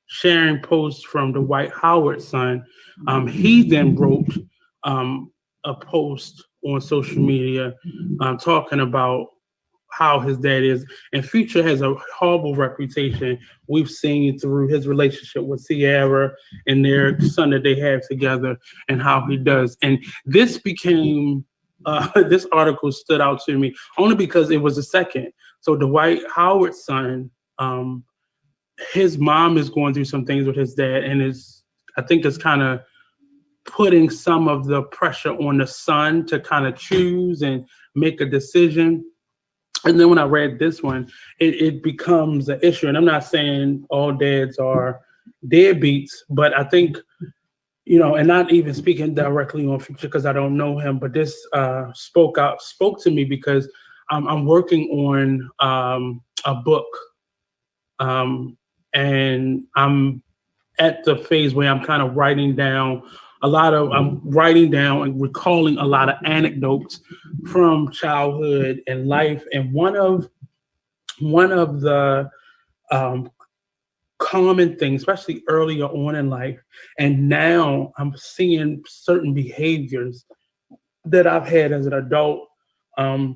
Speaker 1: sharing posts from Dwight Howard's son. He then wrote a post on social media talking about how his dad is. And Future has a horrible reputation. We've seen through his relationship with Sierra and their son that they have together and how he does. And this became, this article stood out to me only because it was the second. So Dwight Howard's son, his mom is going through some things with his dad, and I think it's kind of putting some of the pressure on the son to kind of choose and make a decision. And then when I read this one, it becomes an issue. And I'm not saying all dads are deadbeats, but I think, and not even speaking directly on Future because I don't know him, but this spoke to me because I'm working on a book. And I'm at the phase where I'm kind of writing down and recalling a lot of anecdotes from childhood and life. And one of the common things, especially earlier on in life, and now I'm seeing certain behaviors that I've had as an adult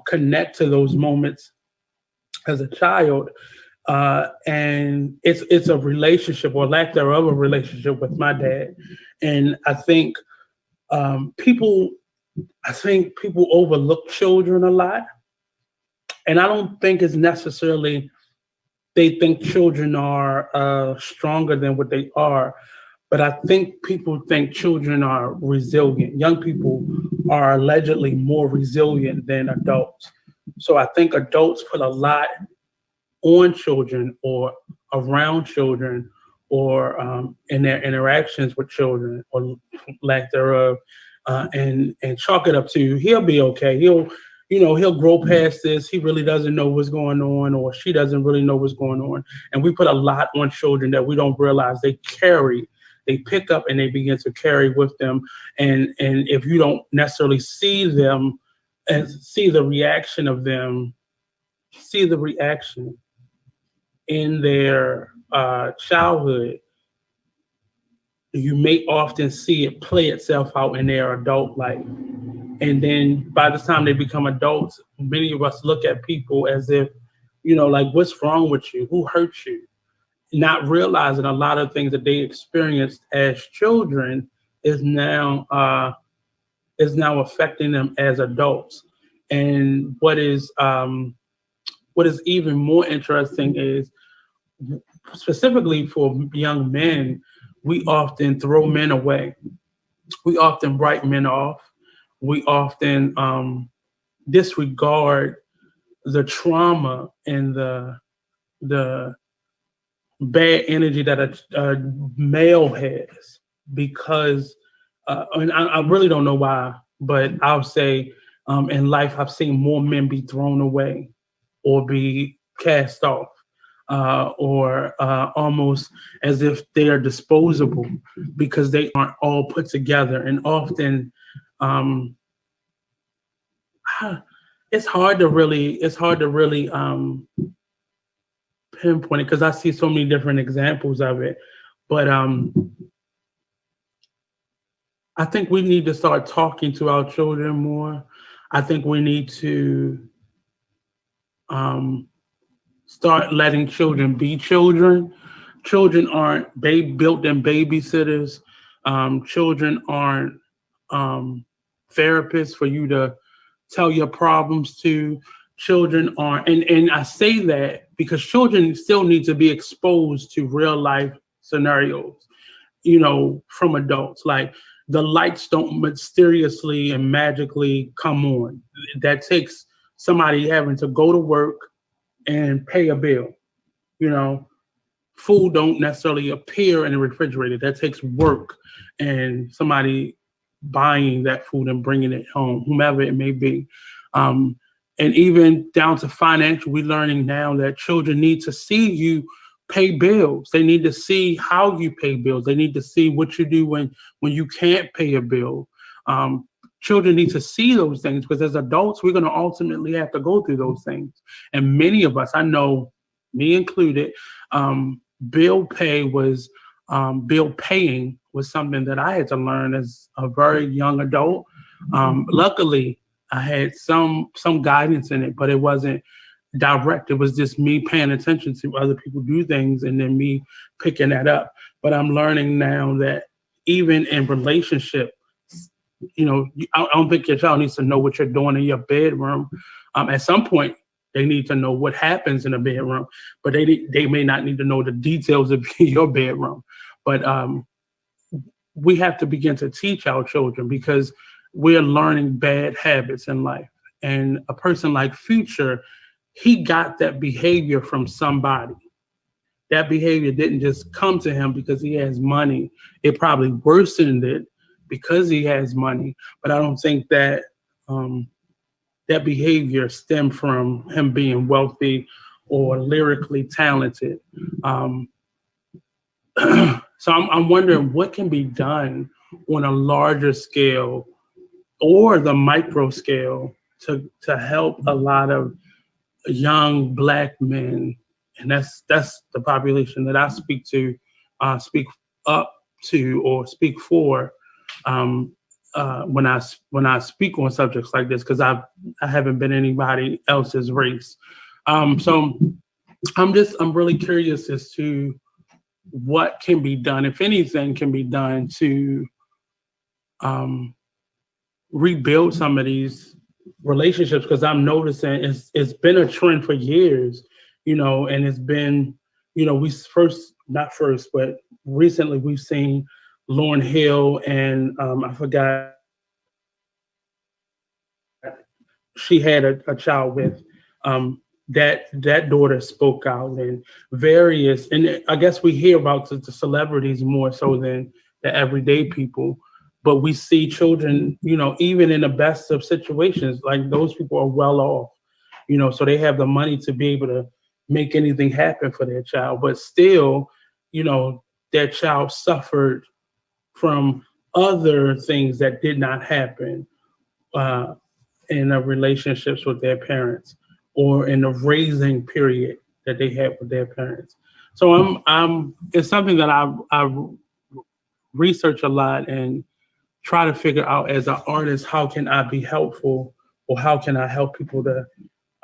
Speaker 1: connect to those moments as a child. And it's a relationship or lack thereof a relationship with my dad. And I think people overlook children a lot. And I don't think it's necessarily they think children are stronger than what they are. But I think people think children are resilient. Young people are allegedly more resilient than adults. So I think adults put a lot on children or around children or in their interactions with children or lack thereof, and chalk it up to he'll be okay. He'll grow past this. He really doesn't know what's going on, or she doesn't really know what's going on. And we put a lot on children that we don't realize they pick up and they begin to carry with them. And if you don't necessarily see them and see the reaction of them, see the reaction in their childhood, you may often see it play itself out in their adult life. And then by the time they become adults, many of us look at people as if, like, what's wrong with you? Who hurt you? Not realizing a lot of things that they experienced as children is now affecting them as adults. And what is even more interesting is, specifically for young men, we often throw men away. We often write men off. We often disregard the trauma and the bad energy that a male has, because and I really don't know why, but I'll say in life I've seen more men be thrown away or be cast off, or almost as if they are disposable because they aren't all put together. And often it's hard to really pinpoint it because I see so many different examples of it. But I think we need to start talking to our children more. I think we need to start letting children be children. Children aren't built-in babysitters. Children aren't therapists for you to tell your problems to. Children aren't, and I say that because children still need to be exposed to real life scenarios, from adults. Like, the lights don't mysteriously and magically come on. That takes somebody having to go to work and pay a bill. Food don't necessarily appear in the refrigerator. That takes work and somebody buying that food and bringing it home, whomever it may be. And even down to financial, we're learning now that children need to see you pay bills. They need to see how you pay bills. They need to see what you do when you can't pay a bill. Children need to see those things because as adults, we're going to ultimately have to go through those things. And many of us, I know, me included, bill paying was something that I had to learn as a very young adult. Luckily, I had some guidance in it, but it wasn't direct. It was just me paying attention to other people do things and then me picking that up. But I'm learning now that even in relationship, I don't think your child needs to know what you're doing in your bedroom. At some point, they need to know what happens in the bedroom, but they may not need to know the details of your bedroom. But we have to begin to teach our children because we're learning bad habits in life. And a person like Future, he got that behavior from somebody. That behavior didn't just come to him because he has money. It probably worsened it because he has money. But I don't think that that behavior stemmed from him being wealthy or lyrically talented. So I'm wondering what can be done on a larger scale or the micro scale to help a lot of young Black men, and that's the population that I speak up to or speak for when I speak on subjects like this, because I haven't been anybody else's race. So I'm really curious as to what can be done, if anything can be done, to rebuild some of these relationships, because I'm noticing it's been a trend for years, and it's been, not first, but recently we've seen Lauryn Hill and I forgot she had a child with. that daughter spoke out, and various, and I guess we hear about the celebrities more so than the everyday people, but we see children, even in the best of situations, like those people are well off, so they have the money to be able to make anything happen for their child, but still, you know, their child suffered from other things that did not happen uh, in the relationships with their parents or in the raising period that they had with their parents. So it's something that I research a lot and try to figure out as an artist, how can I be helpful or how can I help people to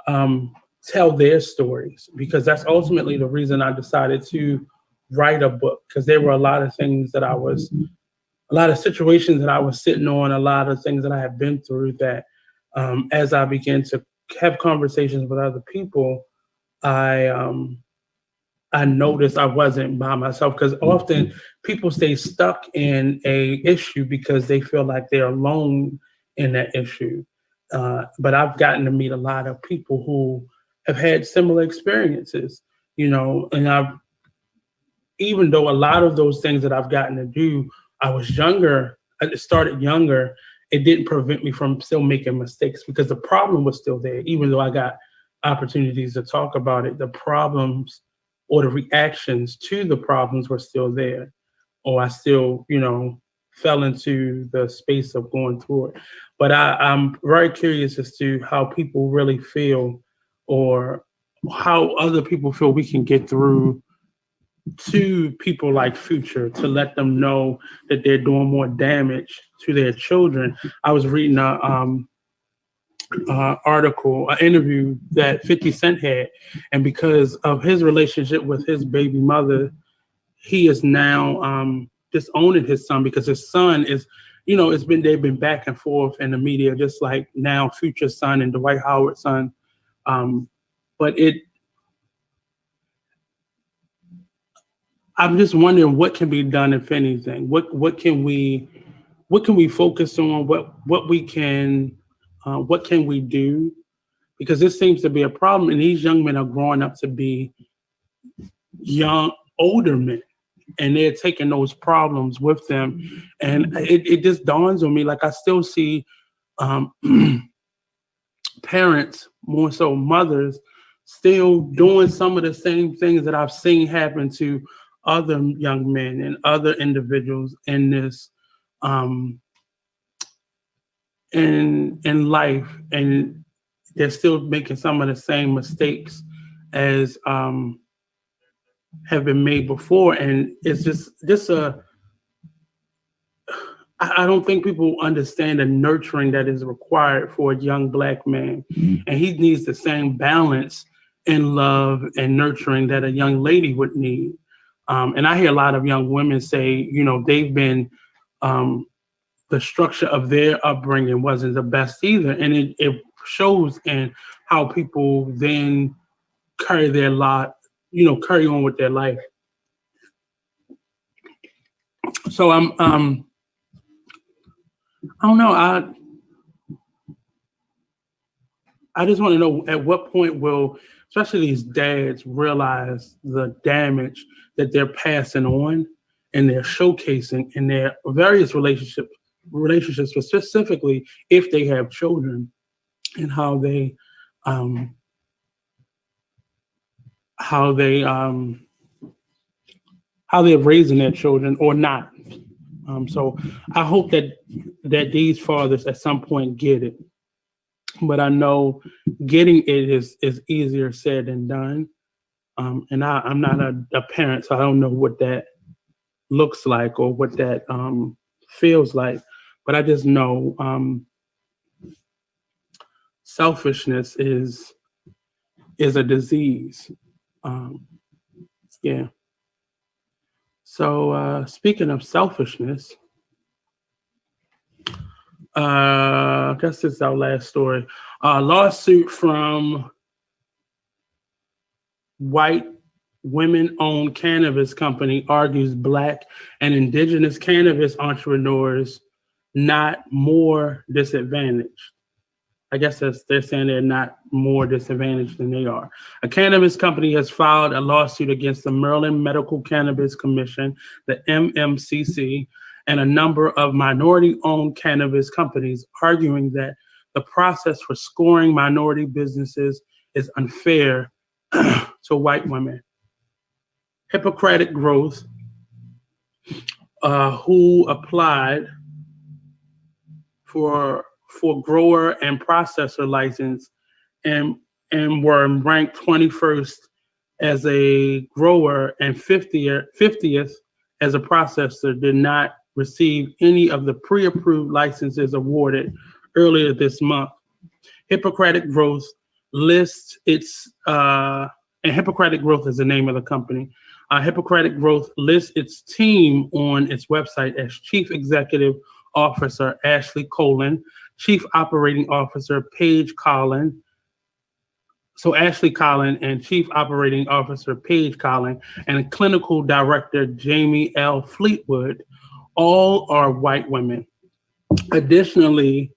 Speaker 1: um, tell their stories? Because that's ultimately the reason I decided to write a book, because there were a lot of things that a lot of situations that I was sitting on, a lot of things that I have been through that as I began to have conversations with other people, I I noticed I wasn't by myself, because often people stay stuck in a issue because they feel like they're alone in that issue. But I've gotten to meet a lot of people who have had similar experiences, and I've, even though a lot of those things that I've gotten to do, I was younger, I started younger, it didn't prevent me from still making mistakes because the problem was still there. Even though I got opportunities to talk about it, the problems or the reactions to the problems were still there. Or I still, fell into the space of going through it. But I'm very curious as to how people really feel, or how other people feel we can get through to people like Future, to let them know that they're doing more damage to their children. I was reading a article, an interview that 50 Cent had, and because of his relationship with his baby mother, he is now disowning his son, because his son is, they've been back and forth in the media, just like now Future's son and Dwight Howard's son. But I'm just wondering what can be done, if anything. What can we focus on? What can we do? Because this seems to be a problem, and these young men are growing up to be young, older men, and they're taking those problems with them. And it just dawns on me, like I still see um, parents, more so mothers, still doing some of the same things that I've seen happen to other young men and other individuals in this um, in life, and they're still making some of the same mistakes as have been made before. And it's just I don't think people understand the nurturing that is required for a young Black man. And he needs the same balance in love and nurturing that a young lady would need. And I hear a lot of young women say, they've been, the structure of their upbringing wasn't the best either. And it shows in how people then carry their lot, carry on with their life. So I don't know. I just want to know, at what point will, especially these dads, realize the damage that they're passing on and they're showcasing in their various relationships, but specifically if they have children, and um, how they how they're raising their children or not. So I hope that these fathers at some point get it. But I know getting it is easier said than done. And I'm not a parent, so I don't know what that looks like or what that feels like. But I just know selfishness is a disease. Um, yeah. So speaking of selfishness, I guess this is our last story. Lawsuit from white women-owned cannabis company argues Black and indigenous cannabis entrepreneurs not more disadvantaged. I guess they're saying they're not more disadvantaged than they are. A cannabis company has filed a lawsuit against the Maryland Medical Cannabis Commission, the MMCC, and a number of minority-owned cannabis companies, arguing that the process for scoring minority businesses is unfair to white women. Hippocratic Growth, who applied for grower and processor license and were ranked 21st as a grower and 50th as a processor, did not receive any of the pre-approved licenses awarded earlier this month. Hippocratic Growth lists its and Hippocratic Growth is the name of the company. Hippocratic Growth lists its team on its website as Chief Executive Officer Ashley Colin, Chief Operating Officer Paige Collin. So Ashley Collin and Chief Operating Officer Paige Collin and Clinical Director Jamie L. Fleetwood, all are white women. Additionally,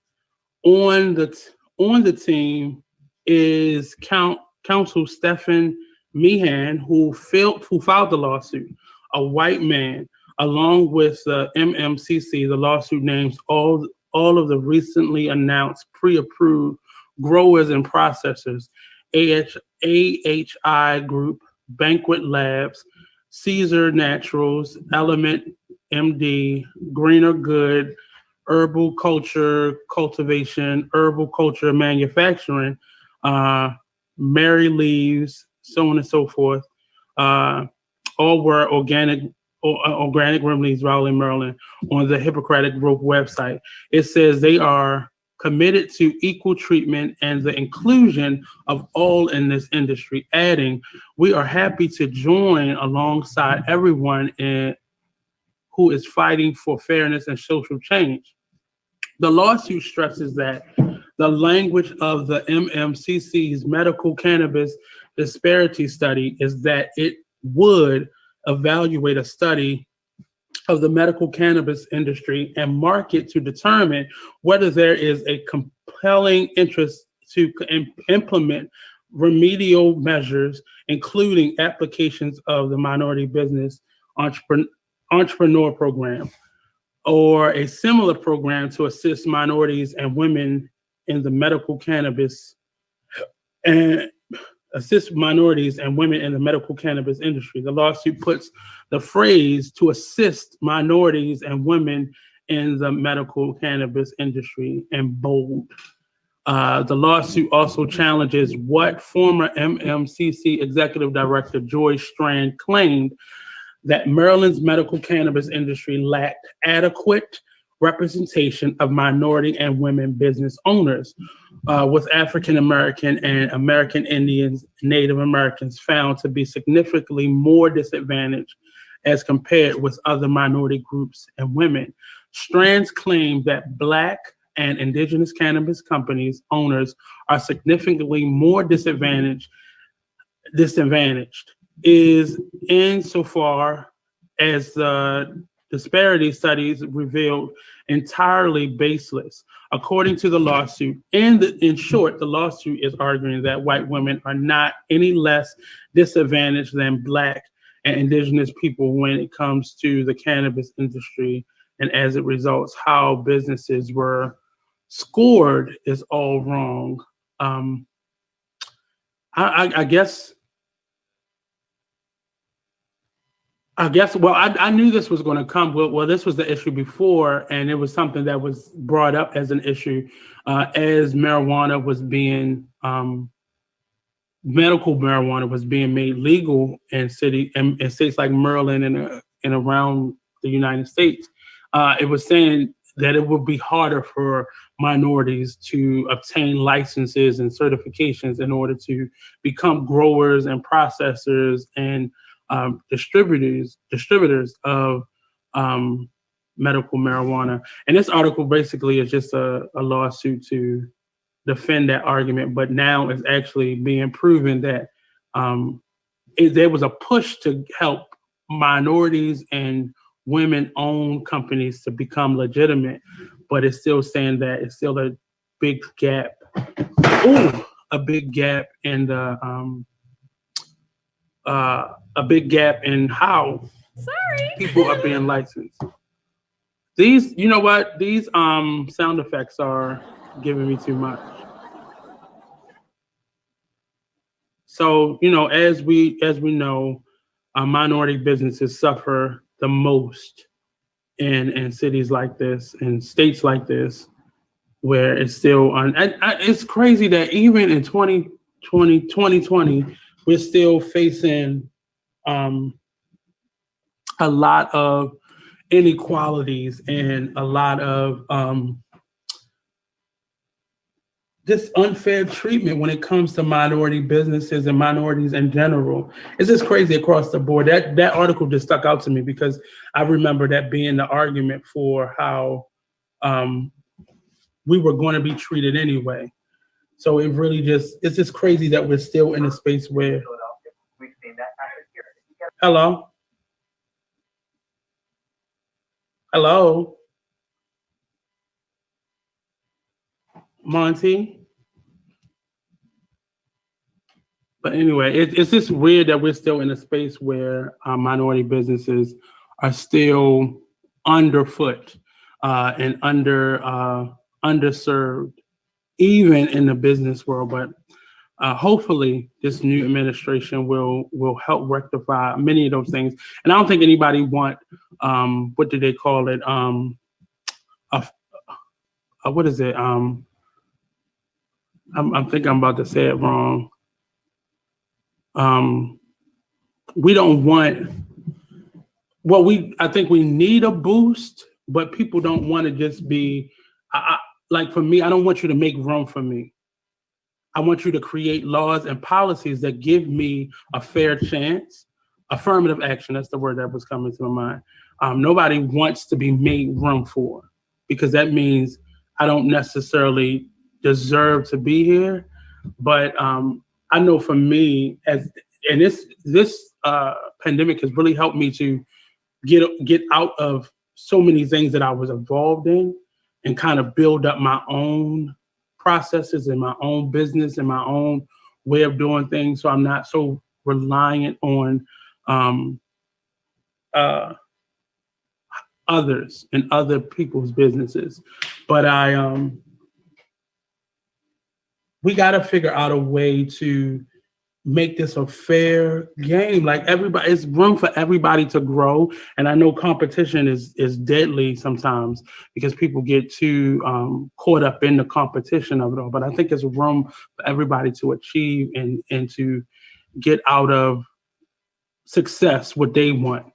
Speaker 1: on the team is Counsel Stephen Meehan, who filed the lawsuit, a white man. Along with the MMCC, the lawsuit names all of the recently announced pre-approved growers and processors: AHI Group, Banquet Labs, Caesar Naturals, Element MD, Greener Good, Herbal Culture Cultivation, Herbal Culture Manufacturing, Mary Leaves, so on and so forth. All were organic remedies, Raleigh, Maryland, on the Hippocratic Growth website. It says they are committed to equal treatment and the inclusion of all in this industry, adding, "We are happy to join alongside everyone who is fighting for fairness and social change." The lawsuit stresses that the language of the MMCC's medical cannabis disparity study is that it would evaluate a study of the medical cannabis industry and market to determine whether there is a compelling interest to implement remedial measures, including applications of the Minority Business Entrepreneur Program, or a similar program to assist minorities and women in the medical cannabis and assist minorities and women in the medical cannabis industry. The lawsuit puts the phrase "to assist minorities and women in the medical cannabis industry" in bold. The lawsuit also challenges what former MMCC Executive Director Joy Strand claimed, that Maryland's medical cannabis industry lacked adequate representation of minority and women business owners, with African American and American Indians, Native Americans found to be significantly more disadvantaged as compared with other minority groups and women. Strands claim that Black and Indigenous cannabis companies owners are significantly more disadvantaged is insofar as the disparity studies revealed entirely baseless. According to the lawsuit, in short, the lawsuit is arguing that white women are not any less disadvantaged than Black and Indigenous people when it comes to the cannabis industry, and as it results, how businesses were scored is all wrong. I guess. Well, I knew this was going to come. Well, this was the issue before, and it was something that was brought up as an issue as marijuana was being, medical marijuana was being made legal in states like Maryland and around the United States. It was saying that it would be harder for minorities to obtain licenses and certifications in order to become growers and processors and distributors of medical marijuana. And this article basically is just a lawsuit to defend that argument, but now it's actually being proven that there was a push to help minorities and women-owned companies to become legitimate, but it's still saying that it's still a big gap a big gap in the a big gap in how people are being licensed. These, you know what? These sound effects are giving me too much. So, as we know, minority businesses suffer the most in cities like this, in states like this, where it's still on. It's crazy that even in 2020, we're still facing um, a lot of inequalities and a lot of this unfair treatment when it comes to minority businesses and minorities in general. It's just crazy across the board. That article just stuck out to me because I remember that being the argument for how um, we were going to be treated anyway. So it's just crazy that we're still in a space where. Hello, hello, Monty. But anyway, it's just weird that we're still in a space where minority businesses are still underfoot and underserved, even in the business world. But hopefully, this new administration will help rectify many of those things. And I don't think anybody want what do they call it? A, what is it? I'm thinking I'm about to say it wrong. Um, we don't want. Well, I think we need a boost, but people don't want to just be. Like for me, I don't want you to make room for me. I want you to create laws and policies that give me a fair chance. Affirmative action, that's the word that was coming to my mind. Nobody wants to be made room for because that means I don't necessarily deserve to be here. But I know for me, and this pandemic has really helped me to get out of so many things that I was involved in and kind of build up my own processes and my own business and my own way of doing things. So I'm not so reliant on um, uh, others and other people's businesses. But we got to figure out a way to make this a fair game. Like everybody, it's room for everybody to grow. And I know competition is deadly sometimes because people get too caught up in the competition of it all. But I think there's room for everybody to achieve and to get out of success what they want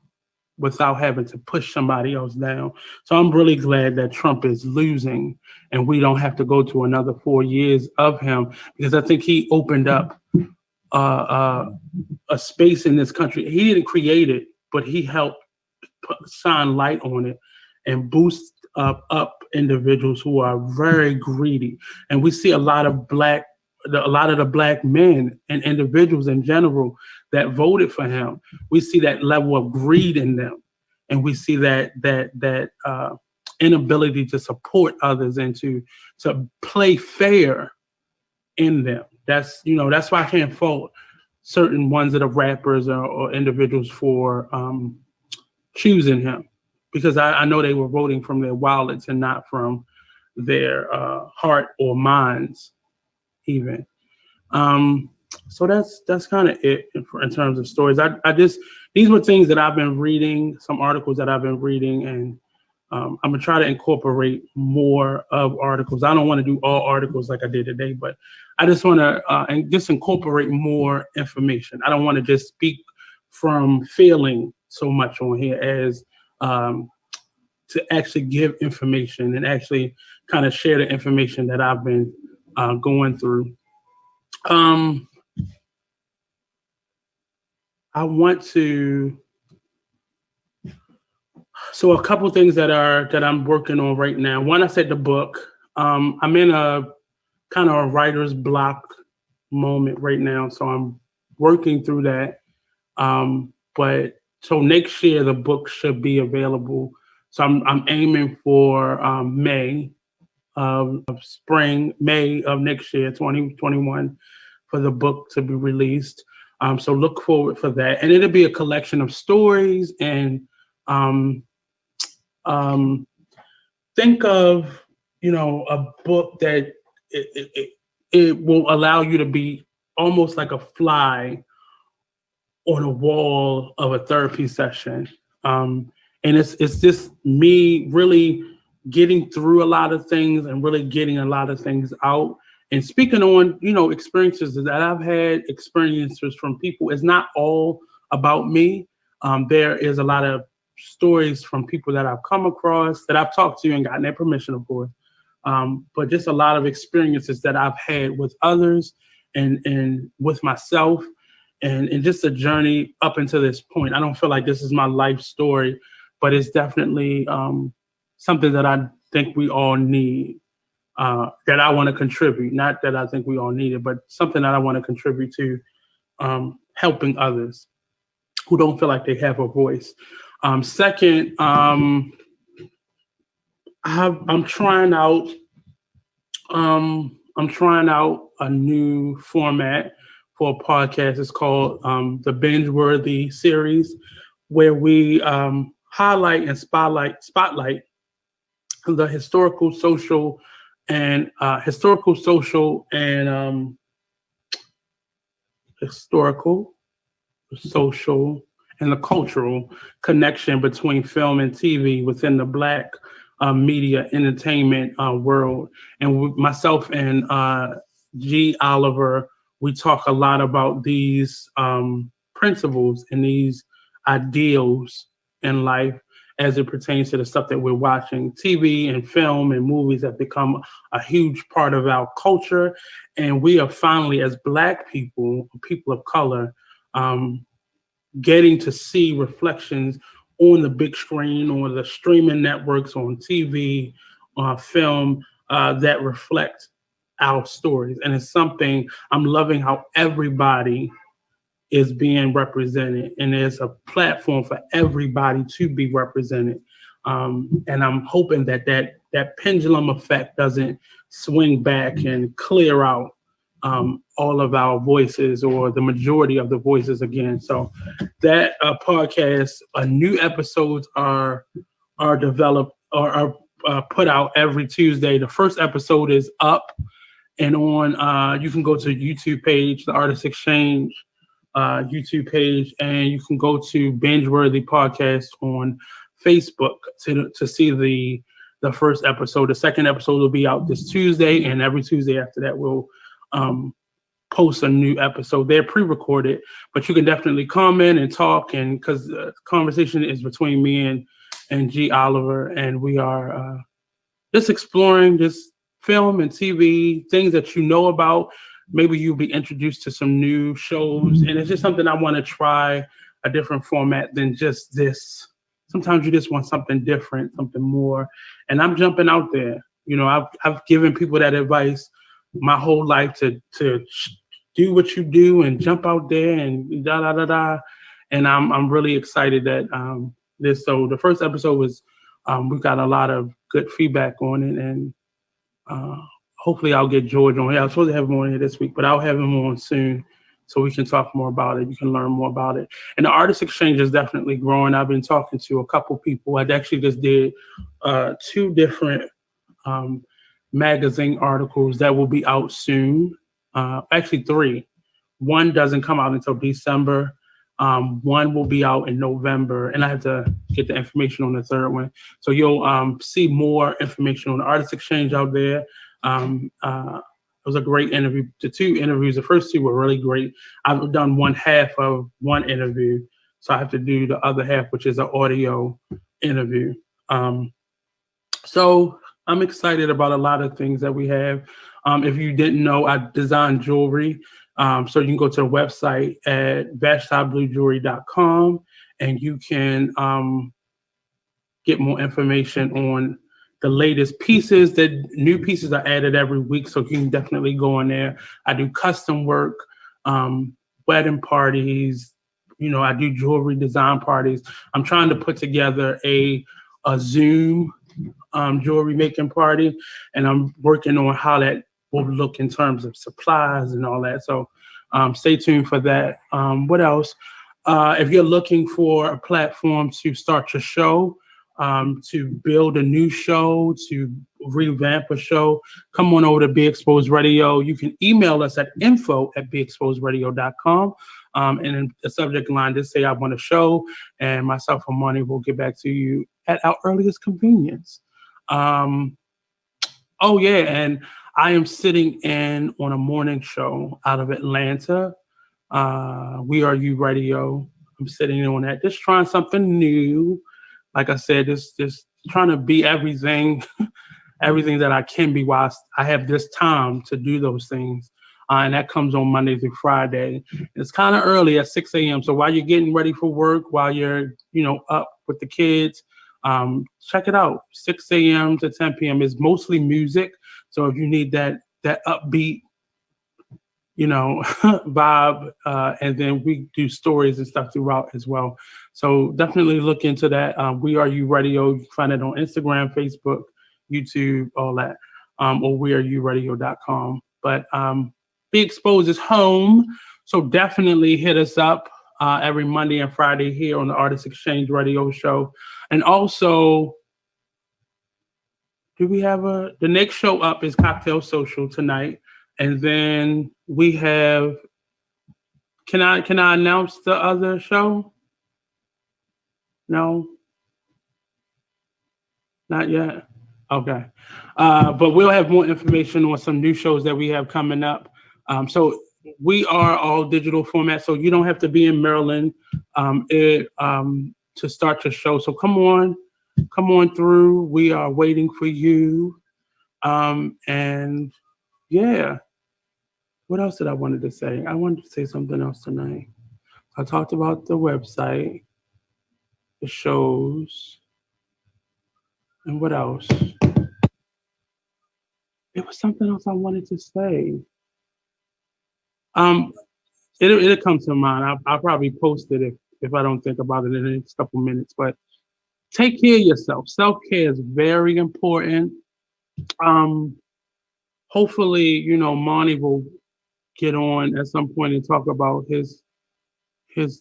Speaker 1: without having to push somebody else down. So I'm really glad that Trump is losing and we don't have to go to another 4 years of him because I think he opened up a space in this country. He didn't create it, but he helped shine light on it and boost up individuals who are very greedy. And we see a lot of the black men and individuals in general that voted for him. We see that level of greed in them, and we see that inability to support others and to play fair in them. That's why I can't fault certain ones that are rappers or individuals for choosing him because I know they were voting from their wallets and not from their heart or minds even. So that's kind of it in terms of stories. I just these were things that I've been reading, some articles that I've been reading, and I'm gonna try to incorporate more of articles. I don't want to do all articles like I did today, but I just want to and just incorporate more information. I don't want to just speak from feeling so much on here as to actually give information and actually kind of share the information that I've been going through. I want to. So a couple things that I'm working on right now. One, I said the book. I'm in a kind of a writer's block moment right now, so I'm working through that. But so next year the book should be available. So I'm aiming for May of spring, May of next year, 2021, for the book to be released. So look forward for that. And it'll be a collection of stories and um, um, think of, a book that it will allow you to be almost like a fly on a wall of a therapy session. And it's just me really getting through a lot of things and really getting a lot of things out and speaking on, experiences that I've had, experiences from people. It's not all about me. There is a lot of stories from people that I've come across, that I've talked to and gotten their permission, of course. But just a lot of experiences that I've had with others and with myself, and just a journey up until this point. I don't feel like this is my life story, but it's definitely something that I think we all need, that I want to contribute. Not that I think we all need it, but something that I want to contribute to, helping others who don't feel like they have a voice. Second, I'm trying out a new format for a podcast. It's called the Binge Worthy series, where we highlight and spotlight the historical, social, and social, and the cultural connection between film and TV within the Black media entertainment world. And myself and G. Oliver, we talk a lot about these principles and these ideals in life as it pertains to the stuff that we're watching. TV and film and movies have become a huge part of our culture. And we are finally, as Black people, people of color, getting to see reflections on the big screen, or the streaming networks, on TV, film, that reflect our stories. And it's something I'm loving, how everybody is being represented, and there's a platform for everybody to be represented. And I'm hoping that pendulum effect doesn't swing back and clear out all of our voices, or the majority of the voices again. So that podcast, new episodes are developed, or are put out every Tuesday. The first episode is up and on. You can go to YouTube page, the Artist Exchange YouTube page, and you can go to Binge Worthy Podcast on Facebook to see the first episode. The second episode will be out this Tuesday, and every Tuesday after that we'll post a new episode. They're pre-recorded, but you can definitely comment and talk, and because the conversation is between me and G. Oliver, and we are just exploring just film and TV, things that you know about. Maybe you'll be introduced to some new shows, and it's just something I want to try, a different format than just this. Sometimes you just want something different, something more, and I'm jumping out there. I've given people that advice my whole life to do what you do and jump out there and da da da da. And I'm really excited that this. So the first episode was, we got a lot of good feedback on it, and hopefully I'll get George on here. I was supposed to have him on here this week, but I'll have him on soon so we can talk more about it. You can learn more about it. And the Artist Exchange is definitely growing. I've been talking to a couple people. I actually just did 2 different magazine articles that will be out soon. Actually 3. One doesn't come out until December. One will be out in November, and I have to get the information on the third one. So you'll see more information on the Artist Exchange out there. It was a great interview. The 2 interviews, the first 2 were really great. I've done one half of one interview, so I have to do the other half, which is an audio interview. So I'm excited about a lot of things that we have. If you didn't know, I design jewelry. So you can go to the website at vashtabluejewelry.com, and you can get more information on the latest pieces. That new pieces are added every week, so you can definitely go on there. I do custom work, wedding parties. I do jewelry design parties. I'm trying to put together a Zoom jewelry making party, and I'm working on how that will look in terms of supplies and all that. So stay tuned for that. What else? If you're looking for a platform to start your show, to build a new show, to revamp a show, come on over to Be Exposed Radio. You can email us at info@beexposedradio.com. And in the subject line, just say I want a show, and myself and Money will get back to you at our earliest convenience. Oh yeah, and I am sitting in on a morning show out of Atlanta. We Are You Radio. I'm sitting in on that, just trying something new. Like I said, just trying to be everything, everything that I can be whilst I have this time to do those things. And that comes on Monday through Friday. It's kind of early at 6 a.m. So while you're getting ready for work, while you're, up with the kids, check it out. 6 a.m. to 10 p.m. is mostly music. So if you need that upbeat, vibe, and then we do stories and stuff throughout as well. So definitely look into that. We Are You Radio. You can find it on Instagram, Facebook, YouTube, all that, or weareyouradio.com. But Be Exposed is home. So definitely hit us up every Monday and Friday here on the Artist Exchange Radio Show. And also, do we have the next show up is Cocktail Social tonight. And then we have, can I announce the other show? No? Not yet? Okay. But we'll have more information on some new shows that we have coming up. So we are all digital format, so you don't have to be in Maryland to start your show. So come on through. We are waiting for you. And yeah. What else did I wanted to say? I wanted to say something else tonight. I talked about the website, the shows, and what else? It was something else I wanted to say. It'll come to mind. I'll probably post it if I don't think about it in the next couple minutes. But take care of yourself. Self-care is very important. Hopefully, Monty will get on at some point and talk about his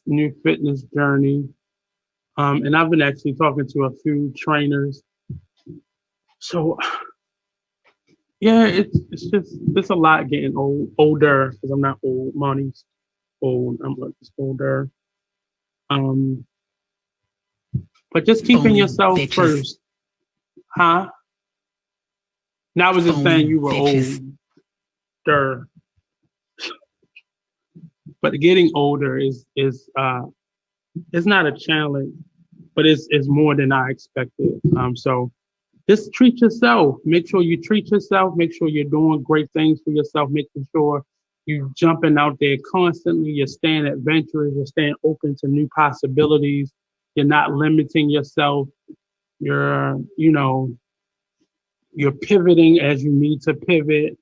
Speaker 1: new fitness journey. And I've been actually talking to a few trainers. So yeah, it's a lot getting older, because I'm not old. Monty's old. I'm just older. But just keeping yourself first. Huh? Now I was just saying you were older. But getting older is it's not a challenge, but it's more than I expected. So just treat yourself. Make sure you treat yourself. Make sure you're doing great things for yourself. Making sure you're jumping out there constantly. You're staying adventurous. You're staying open to new possibilities. You're not limiting yourself. You're pivoting as you need to pivot,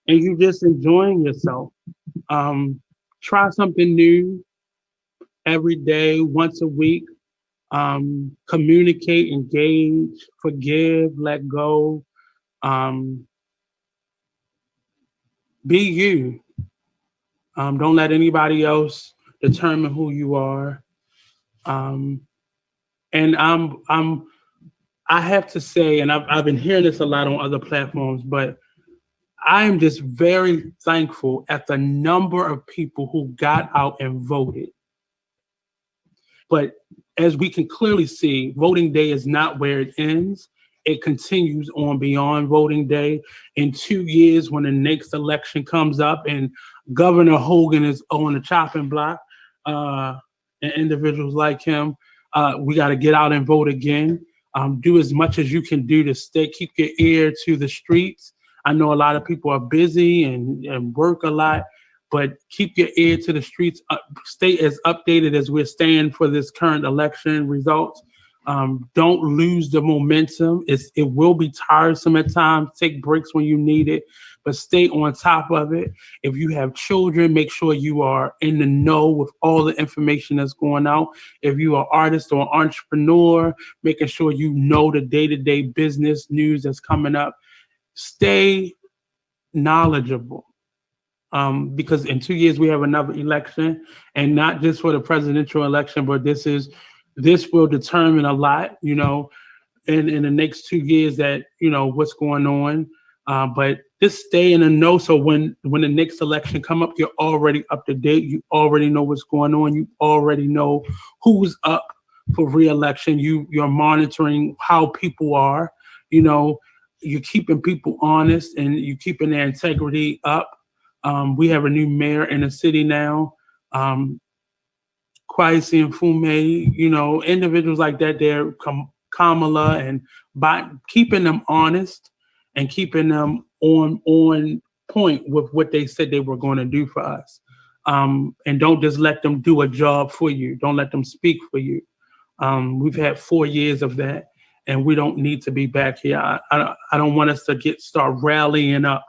Speaker 1: and you're just enjoying yourself. Try something new every day, once a week. Communicate, engage, forgive, let go. Be you. Don't let anybody else determine who you are. And I have to say, and I've been hearing this a lot on other platforms, but I am just very thankful at the number of people who got out and voted. But as we can clearly see, voting day is not where it ends. It continues on beyond voting day. In 2 years, when the next election comes up and Governor Hogan is on the chopping block, and individuals like him, we got to get out and vote again. Do as much as you can do to keep your ear to the streets. I know a lot of people are busy and work a lot, but keep your ear to the streets. Stay as updated as we're staying for this current election results. Don't lose the momentum. It will be tiresome at times. Take breaks when you need it, but stay on top of it. If you have children, make sure you are in the know with all the information that's going out. If you are an artist or entrepreneur, making sure you know the day-to-day business news that's coming up. Stay knowledgeable. Because in 2 years we have another election, and not just for the presidential election, but this will determine a lot, in the next 2 years, that what's going on. But just stay in the know, so when the next election come up, you're already up to date. You already know what's going on. You already know who's up for re-election. You're monitoring how people are. You're keeping people honest, and you're keeping their integrity up. We have a new mayor in the city now, Kwesi and Fume, individuals like that. They're Kamala, and by keeping them honest and keeping them on point with what they said they were going to do for us. And don't just let them do a job for you. Don't let them speak for you. We've had 4 years of that, and we don't need to be back here. I don't want us to start rallying up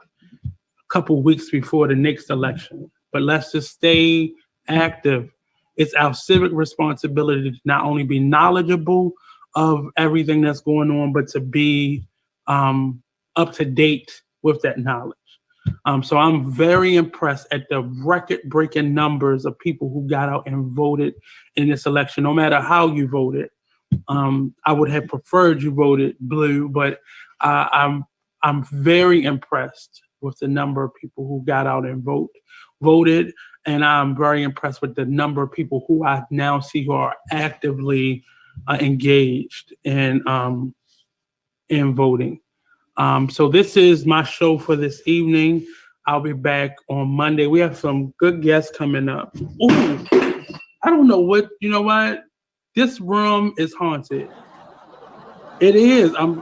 Speaker 1: couple weeks before the next election, but let's just stay active. It's our civic responsibility to not only be knowledgeable of everything that's going on, but to be up to date with that knowledge. So I'm very impressed at the record-breaking numbers of people who got out and voted in this election. No matter how you voted, I would have preferred you voted blue, but I'm very impressed with the number of people who got out and voted, and I'm very impressed with the number of people who I now see who are actively engaged in voting. So this is my show for this evening. I'll be back on Monday. We have some good guests coming up. Ooh, I don't know what, you know what? This room is haunted. It is. I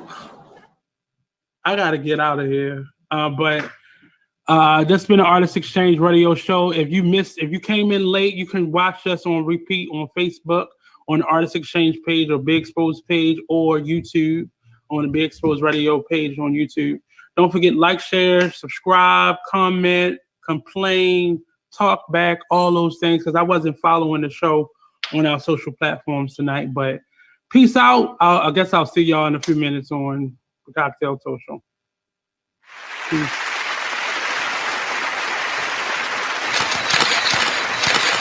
Speaker 1: gotta get out of here. But that's been an Artist Exchange radio show. If you came in late, you can watch us on repeat on Facebook, on the Artist Exchange page or Big Exposed page, or YouTube on the Big Exposed radio page on YouTube. Don't forget, like, share, subscribe, comment, complain, talk back, all those things, because I wasn't following the show on our social platforms tonight. But peace out. I guess I'll see y'all in a few minutes on the Cocktail Social. Peace.